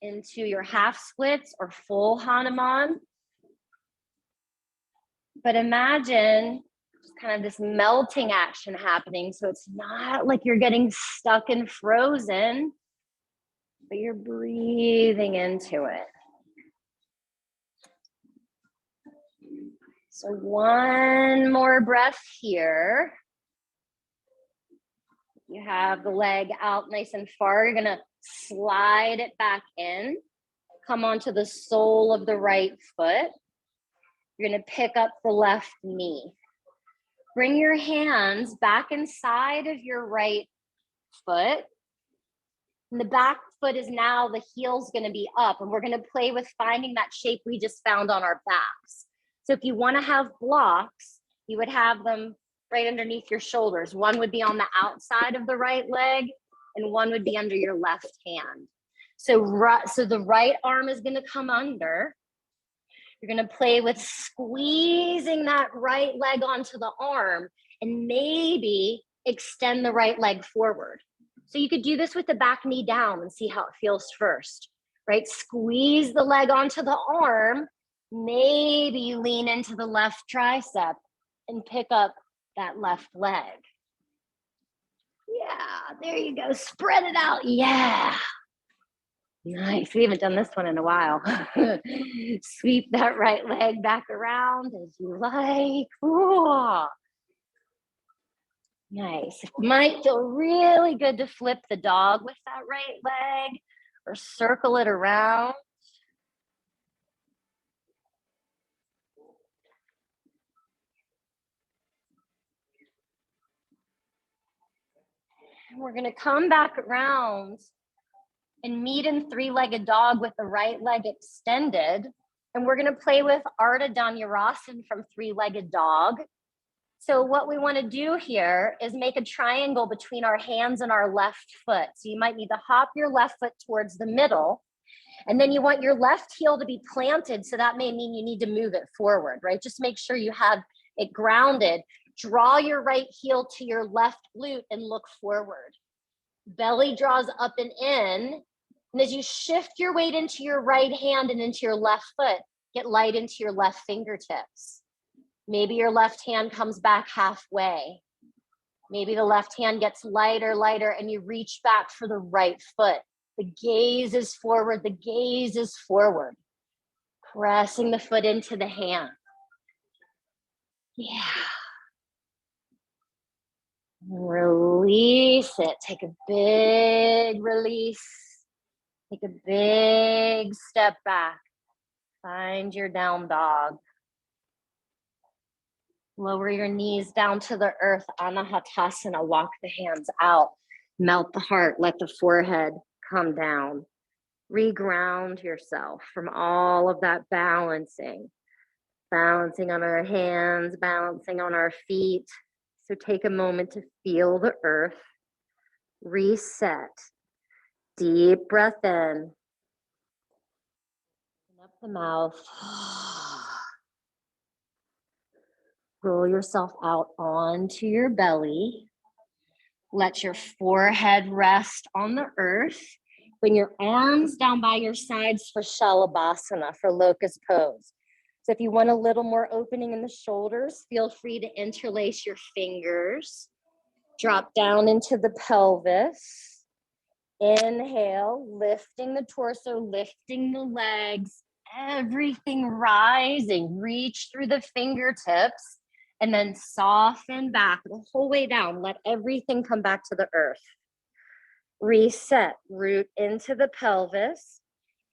into your half splits or full Hanuman. But imagine just kind of this melting action happening. So it's not like you're getting stuck and frozen, but you're breathing into it. So one more breath here. You have the leg out nice and far. You're gonna slide it back in. Come onto the sole of the right foot. You're gonna pick up the left knee. Bring your hands back inside of your right foot. And the back foot is now, the heel's gonna be up, and we're gonna play with finding that shape we just found on our backs. So if you wanna have blocks, you would have them right underneath your shoulders. One would be on the outside of the right leg, and one would be under your left hand. So the right arm is gonna come under. You're gonna play with squeezing that right leg onto the arm and maybe extend the right leg forward. So you could do this with the back knee down and see how it feels first, right? Squeeze the leg onto the arm, maybe lean into the left tricep and pick up that left leg. Yeah, there you go, spread it out, yeah. Nice, we haven't done this one in a while. Sweep that right leg back around as you like. Ooh. Nice. It might feel really good to flip the dog with that right leg or circle it around. And we're gonna come back around and meet in three-legged dog with the right leg extended. And we're gonna play with Ardha Dhanurasana from three-legged dog. So what we wanna do here is make a triangle between our hands and our left foot. So you might need to hop your left foot towards the middle, and then you want your left heel to be planted. So that may mean you need to move it forward, right? Just make sure you have it grounded. Draw your right heel to your left glute and look forward. Belly draws up and in. And as you shift your weight into your right hand and into your left foot, get light into your left fingertips. Maybe your left hand comes back halfway. Maybe the left hand gets lighter, and you reach back for the right foot. The gaze is forward, the gaze is forward. Pressing the foot into the hand. Yeah. Release it, take a big release. Take a big step back. Find your down dog. Lower your knees down to the earth, Anahatasana. Walk the hands out. Melt the heart, let the forehead come down. Reground yourself from all of that balancing. Balancing on our hands, balancing on our feet. So take a moment to feel the earth. Reset. Deep breath in. Open up the mouth. Roll yourself out onto your belly. Let your forehead rest on the earth. Bring your arms down by your sides for Shalabhasana, for locust pose. So if you want a little more opening in the shoulders, feel free to interlace your fingers. Drop down into the pelvis. Inhale, lifting the torso, lifting the legs, everything rising. Reach through the fingertips And then soften back the whole way down. Let everything come back to the earth. Reset, root into the pelvis.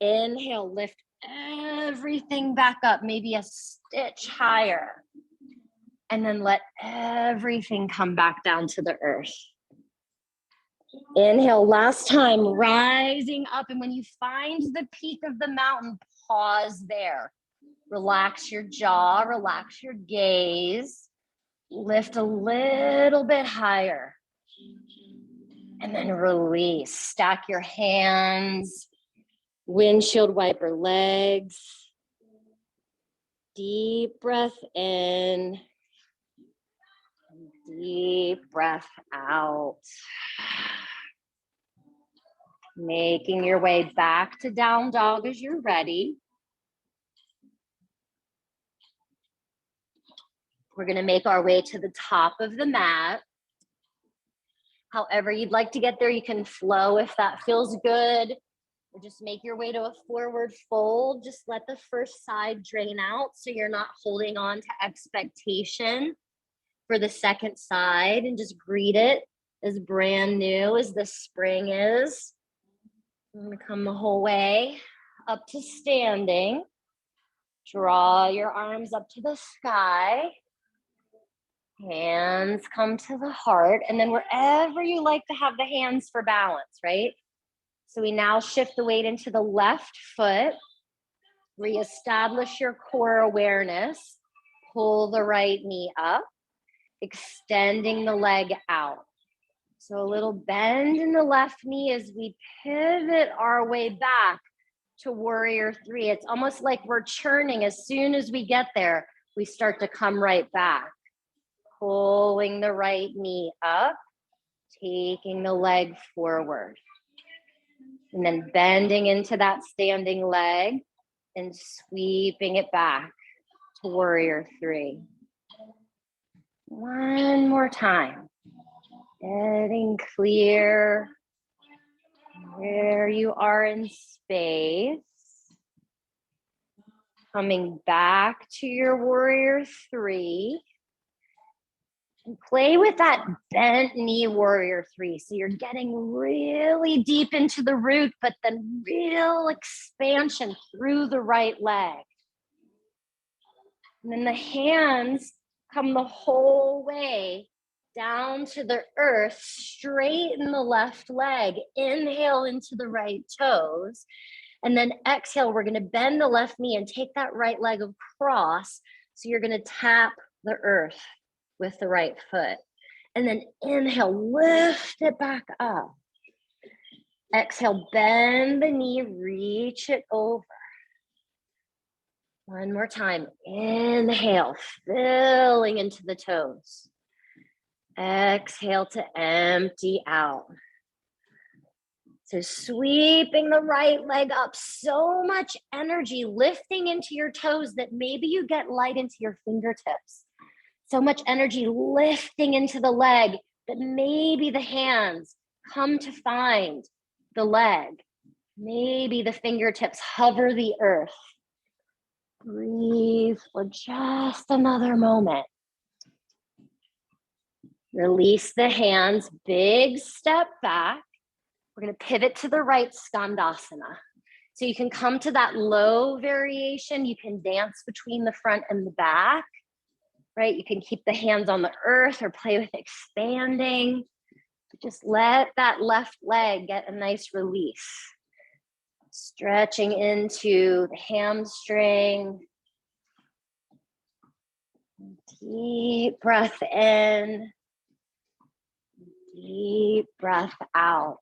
Inhale, lift everything back up, maybe a stitch higher. And then let everything come back down to the earth. Inhale, last time, rising up. And when you find the peak of the mountain, pause there. Relax your jaw, relax your gaze. Lift a little bit higher. And then release. Stack your hands. Windshield wiper legs. Deep breath in. Deep breath out. Making your way back to down dog as you're ready. We're going to make our way to the top of the mat. However you'd like to get there, you can flow if that feels good. Or just make your way to a forward fold. Just let the first side drain out so you're not holding on to expectation for the second side, and just greet it as brand new as the spring is. I'm going to come the whole way up to standing. Draw your arms up to the sky. Hands come to the heart, and then wherever you like to have the hands for balance, right? So we now shift the weight into the left foot. Reestablish your core awareness. Pull the right knee up, extending the leg out. So a little bend in the left knee as we pivot our way back to warrior three. It's almost like we're churning. As soon as we get there, we start to come right back. Pulling the right knee up, taking the leg forward. And then bending into that standing leg and sweeping it back to warrior three. One more time. Getting clear where you are in space. Coming back to your warrior three. And play with that bent knee warrior three. So you're getting really deep into the root, but then real expansion through the right leg. And then the hands come the whole way down to the earth, straighten the left leg, inhale into the right toes, and then exhale, we're gonna bend the left knee and take that right leg across. So you're gonna tap the earth with the right foot. And then inhale, lift it back up. Exhale, bend the knee, reach it over. One more time, inhale, filling into the toes. Exhale to empty out. So sweeping the right leg up, so much energy lifting into your toes that maybe you get light into your fingertips. So much energy lifting into the leg that maybe the hands come to find the leg. Maybe the fingertips hover the earth. Breathe for just another moment. Release the hands, big step back. We're going to pivot to the right, Skandasana. So you can come to that low variation. You can dance between the front and the back, right? You can keep the hands on the earth or play with expanding. Just let that left leg get a nice release. Stretching into the hamstring. Deep breath in. Deep breath out.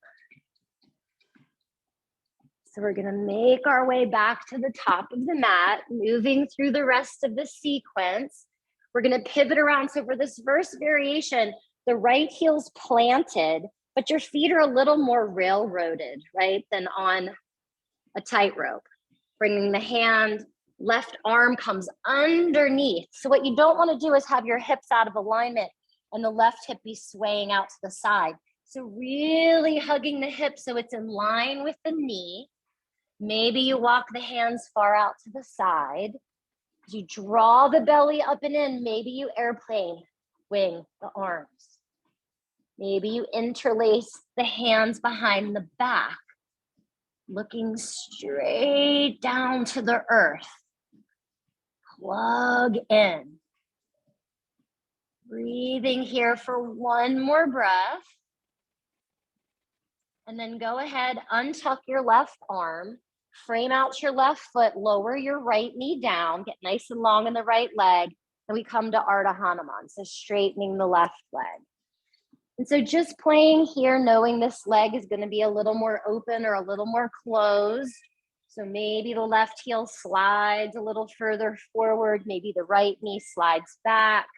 So we're going to make our way back to the top of the mat, moving through the rest of the sequence. We're going to pivot around. So for this first variation, the right heel's planted, but your feet are a little more railroaded, right, than on a tightrope. Bringing the hand, left arm comes underneath. So what you don't want to do is have your hips out of alignment and the left hip be swaying out to the side. So really hugging the hip so it's in line with the knee. Maybe you walk the hands far out to the side. As you draw the belly up and in, maybe you airplane wing the arms. Maybe you interlace the hands behind the back, looking straight down to the earth. Plug in. Breathing here for one more breath. And then go ahead, untuck your left arm, frame out your left foot, lower your right knee down, get nice and long in the right leg, and we come to Ardha Hanuman, so straightening the left leg. And so just playing here, knowing this leg is going to be a little more open or a little more closed. So maybe the left heel slides a little further forward, maybe the right knee slides back.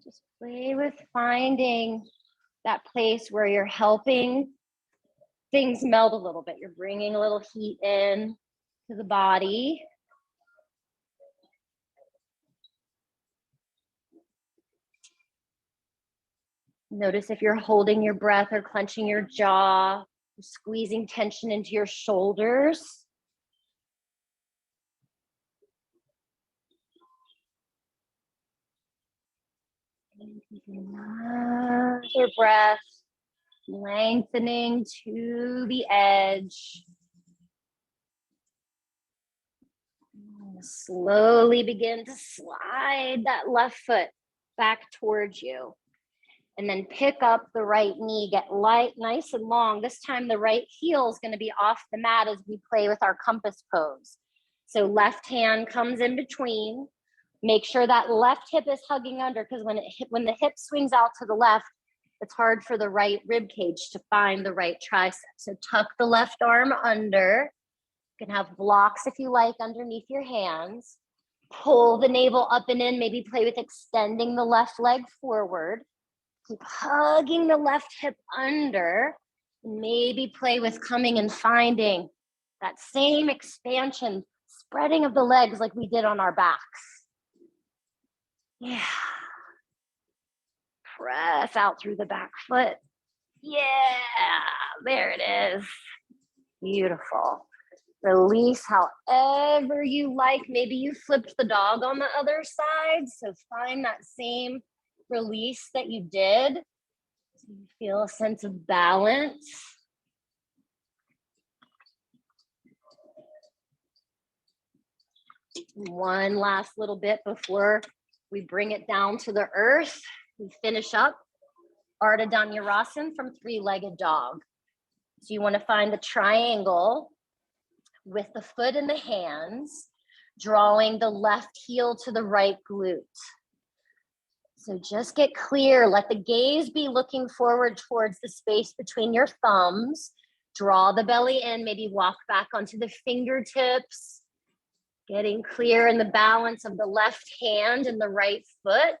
Just play with finding that place where you're helping things melt a little bit. You're bringing a little heat in to the body. Notice if you're holding your breath or clenching your jaw, squeezing tension into your shoulders. Another breath, lengthening to the edge. Slowly begin to slide that left foot back towards you. And then pick up the right knee, get light, nice and long. This time the right heel is going to be off the mat as we play with our compass pose. So left hand comes in between. Make sure that left hip is hugging under, because when the hip swings out to the left, it's hard for the right rib cage to find the right tricep. So tuck the left arm under. You can have blocks if you like underneath your hands. Pull the navel up and in, maybe play with extending the left leg forward. Keep hugging the left hip under. Maybe play with coming and finding that same expansion, spreading of the legs like we did on our backs. Yeah. Press out through the back foot. Yeah, there it is. Beautiful. Release however you like. Maybe you flipped the dog on the other side. So find that same release that you did. So you feel a sense of balance. One last little bit before we bring it down to the earth. We finish up Ardha Dhanurasana from three-legged dog. So you want to find the triangle with the foot in the hands, drawing the left heel to the right glute. So just get clear, let the gaze be looking forward towards the space between your thumbs. Draw the belly in, maybe walk back onto the fingertips. Getting clear in the balance of the left hand and the right foot.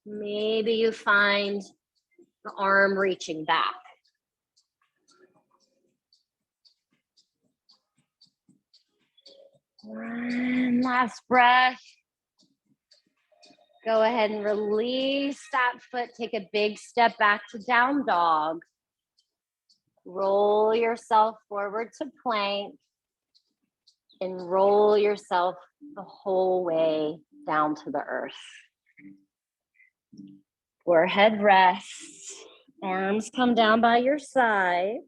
Maybe you find the arm reaching back. One last breath. Go ahead and release that foot. Take a big step back to down dog. Roll yourself forward to plank. And roll yourself the whole way down to the earth. Forehead rests. Arms come down by your sides.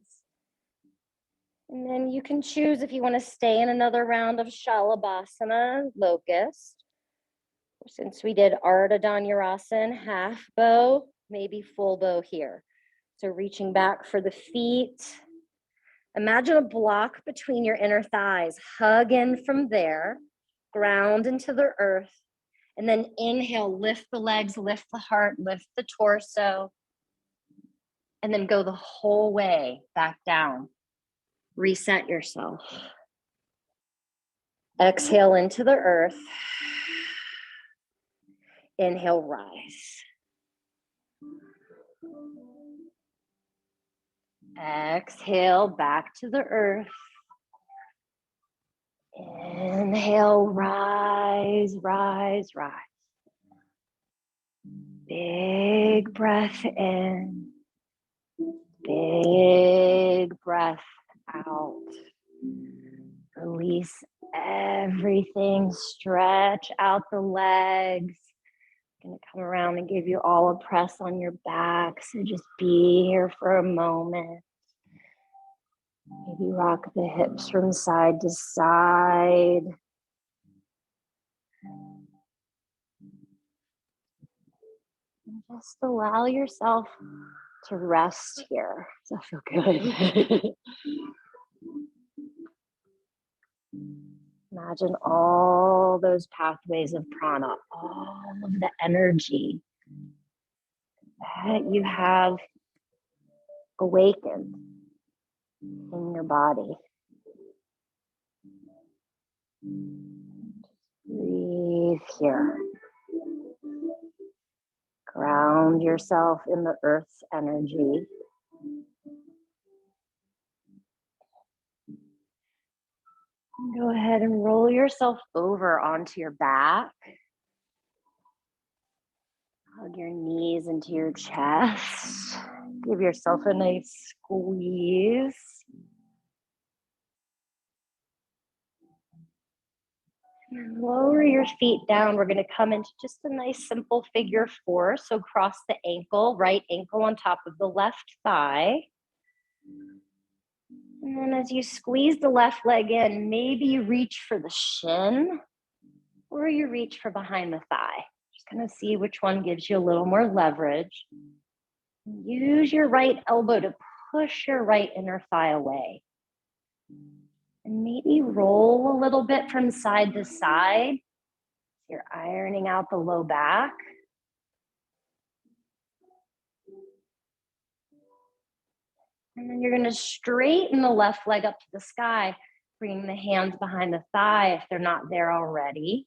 And then you can choose if you want to stay in another round of Shalabhasana, locust. Since we did Ardha Dhanurasana, half bow, maybe full bow here. So reaching back for the feet. Imagine a block between your inner thighs. Hug in from there, ground into the earth, and then inhale, lift the legs, lift the heart, lift the torso, and then go the whole way back down. Reset yourself. Exhale into the earth. Inhale, rise. Exhale, back to the earth. Inhale, rise, rise, rise. Big breath in. Big breath out. Release every everything. Stretch out the legs. Gonna come around and give you all a press on your back. So just be here for a moment. Maybe rock the hips from side to side. And just allow yourself to rest here. Does that feel good? Imagine all those pathways of prana, all of the energy that you have awakened in your body. Breathe here. Ground yourself in the earth's energy. Go ahead and roll yourself over onto your back. Hug your knees into your chest. Give yourself a nice squeeze. And lower your feet down. We're going to come into just a nice simple figure four. So cross the ankle, right ankle on top of the left thigh. And then as you squeeze the left leg in, maybe you reach for the shin or you reach for behind the thigh. Just kind of see which one gives you a little more leverage. Use your right elbow to push your right inner thigh away. And maybe roll a little bit from side to side. You're ironing out the low back. And then you're going to straighten the left leg up to the sky, bringing the hands behind the thigh if they're not there already.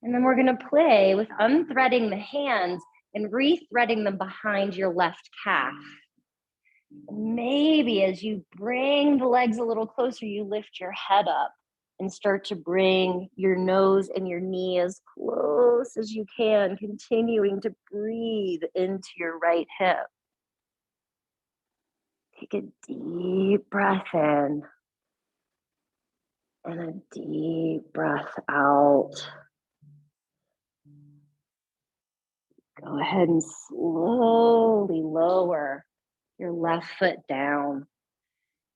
And then we're going to play with unthreading the hands and re-threading them behind your left calf. Maybe as you bring the legs a little closer, you lift your head up and start to bring your nose and your knee as close as you can, continuing to breathe into your right hip. Take a deep breath in and a deep breath out. Go ahead and slowly lower your left foot down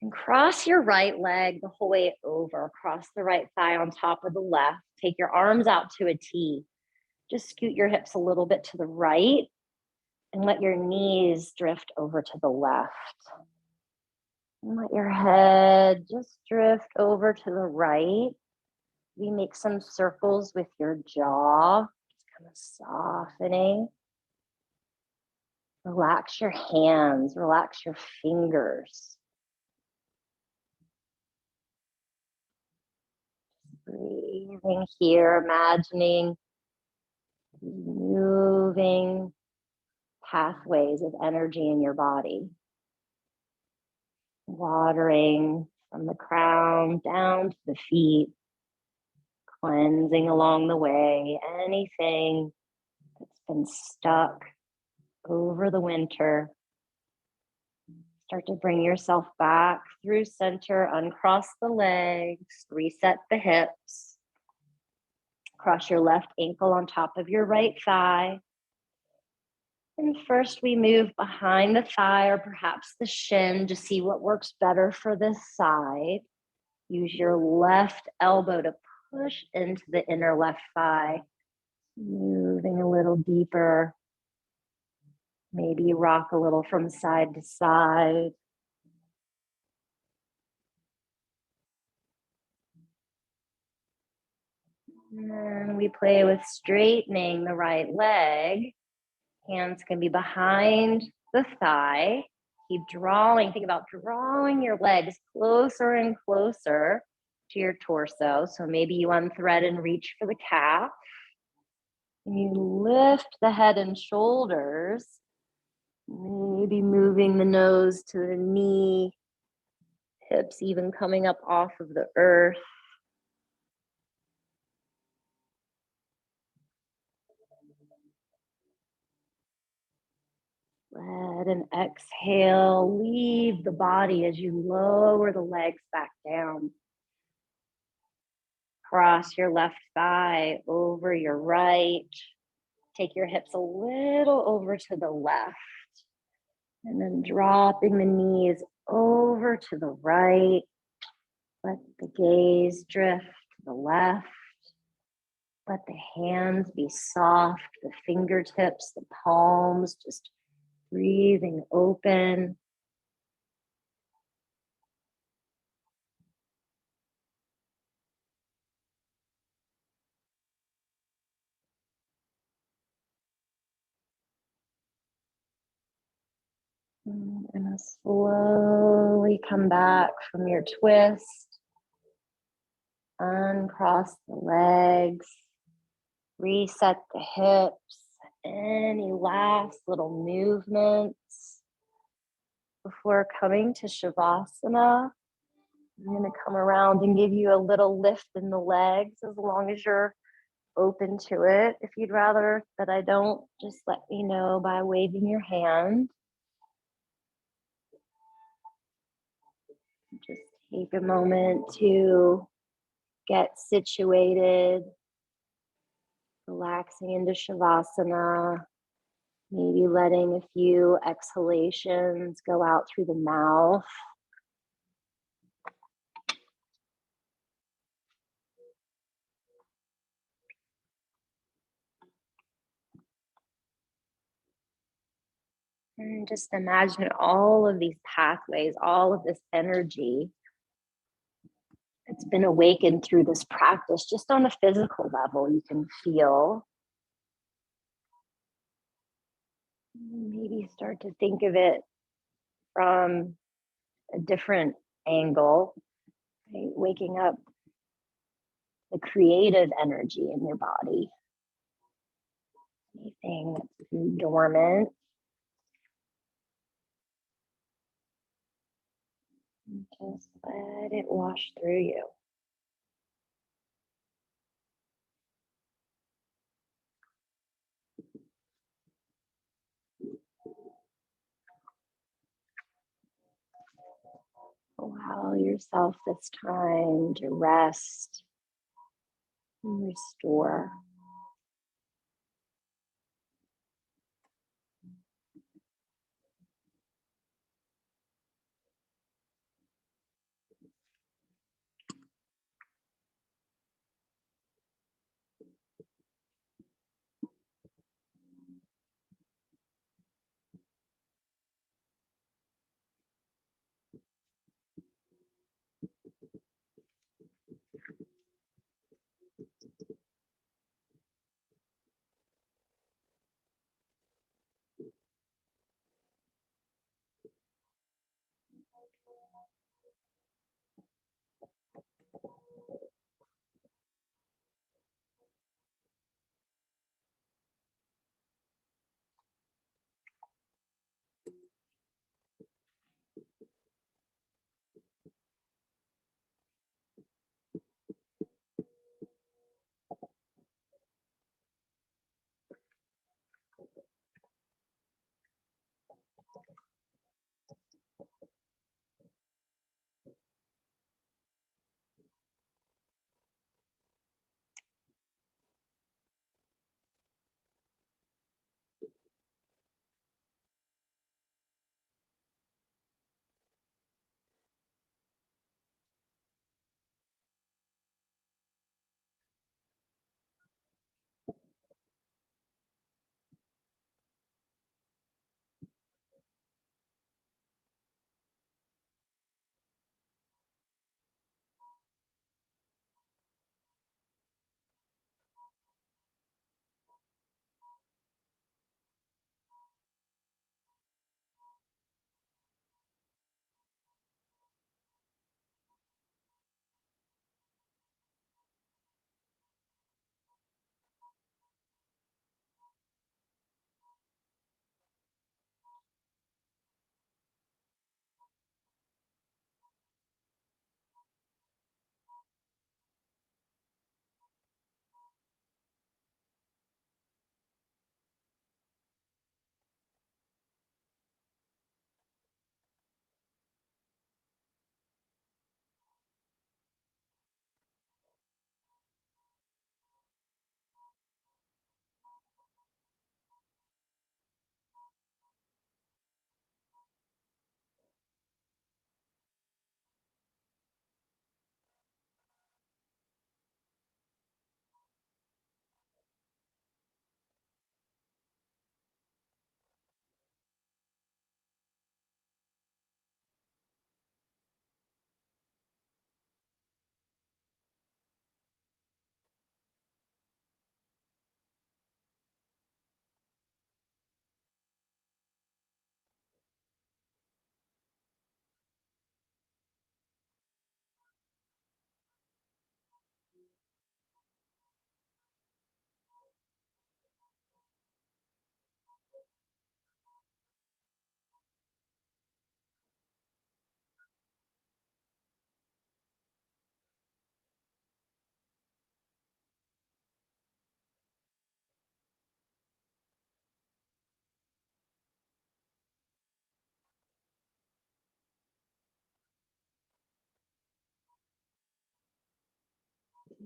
and cross your right leg the whole way over. Cross the right thigh on top of the left. Take your arms out to a T. Just scoot your hips a little bit to the right and let your knees drift over to the left. And let your head just drift over to the right. We make some circles with your jaw, just kind of softening. Relax your hands, relax your fingers. Breathing here, imagining moving pathways of energy in your body. Watering from the crown down to the feet, cleansing along the way anything that's been stuck over the winter. Start to bring yourself back through center, uncross the legs, reset the hips. Cross your left ankle on top of your right thigh. And first we move behind the thigh or perhaps the shin to see what works better for this side. Use your left elbow to push into the inner left thigh, moving a little deeper. Maybe rock a little from side to side. And we play with straightening the right leg. Hands can be behind the thigh. Keep drawing. Think about drawing your legs closer and closer to your torso. So maybe you unthread and reach for the calf. And you lift the head and shoulders. Maybe moving the nose to the knee. Hips even coming up off of the earth. Let an exhale leave the body as you lower the legs back down. Cross your left thigh over your right. Take your hips a little over to the left. And then dropping the knees over to the right. Let the gaze drift to the left. Let the hands be soft, the fingertips, the palms, just breathing open. And slowly come back from your twist. Uncross the legs. Reset the hips. Any last little movements before coming to Shavasana. I'm going to come around and give you a little lift in the legs as long as you're open to it. If you'd rather that I don't, just let me know by waving your hand. Just take a moment to get situated, relaxing into Shavasana, maybe letting a few exhalations go out through the mouth. And just imagine all of these pathways, all of this energy that's been awakened through this practice, just on a physical level, you can feel. Maybe start to think of it from a different angle, right? Waking up the creative energy in your body. Anything that's dormant. Just let it wash through you. Allow yourself this time to rest and restore.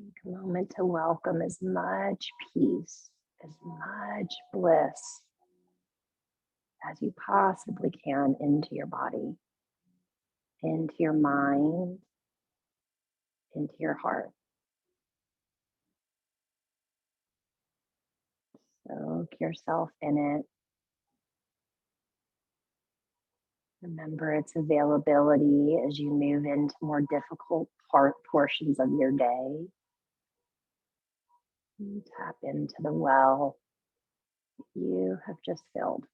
Take a moment to welcome as much peace, as much bliss as you possibly can into your body, into your mind, into your heart. Soak yourself in it. Remember its availability as you move into more difficult portions of your day. And tap into the well you have just filled.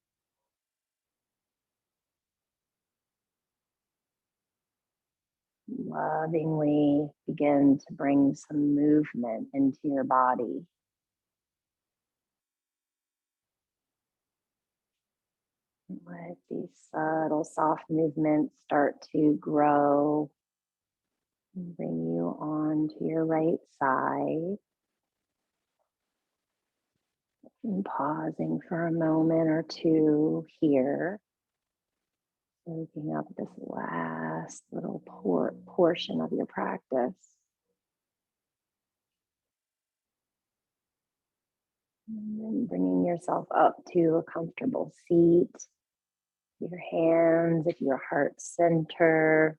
Lovingly begin to bring some movement into your body. Let these subtle, soft movements start to grow and bring you on to your right side. And pausing for a moment or two here, soaking up this last little portion of your practice. And then bringing yourself up to a comfortable seat. Your hands at your heart center,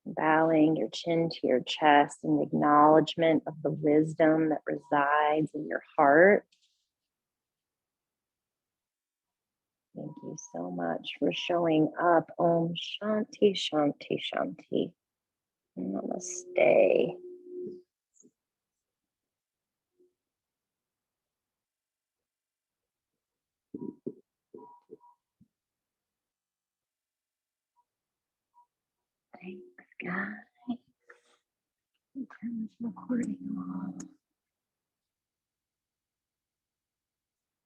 bowing your chin to your chest in acknowledgement of the wisdom that resides in your heart. Thank you so much for showing up. Om Shanti, Shanti, Shanti. Namaste. Thanks, guys. Turn this recording off.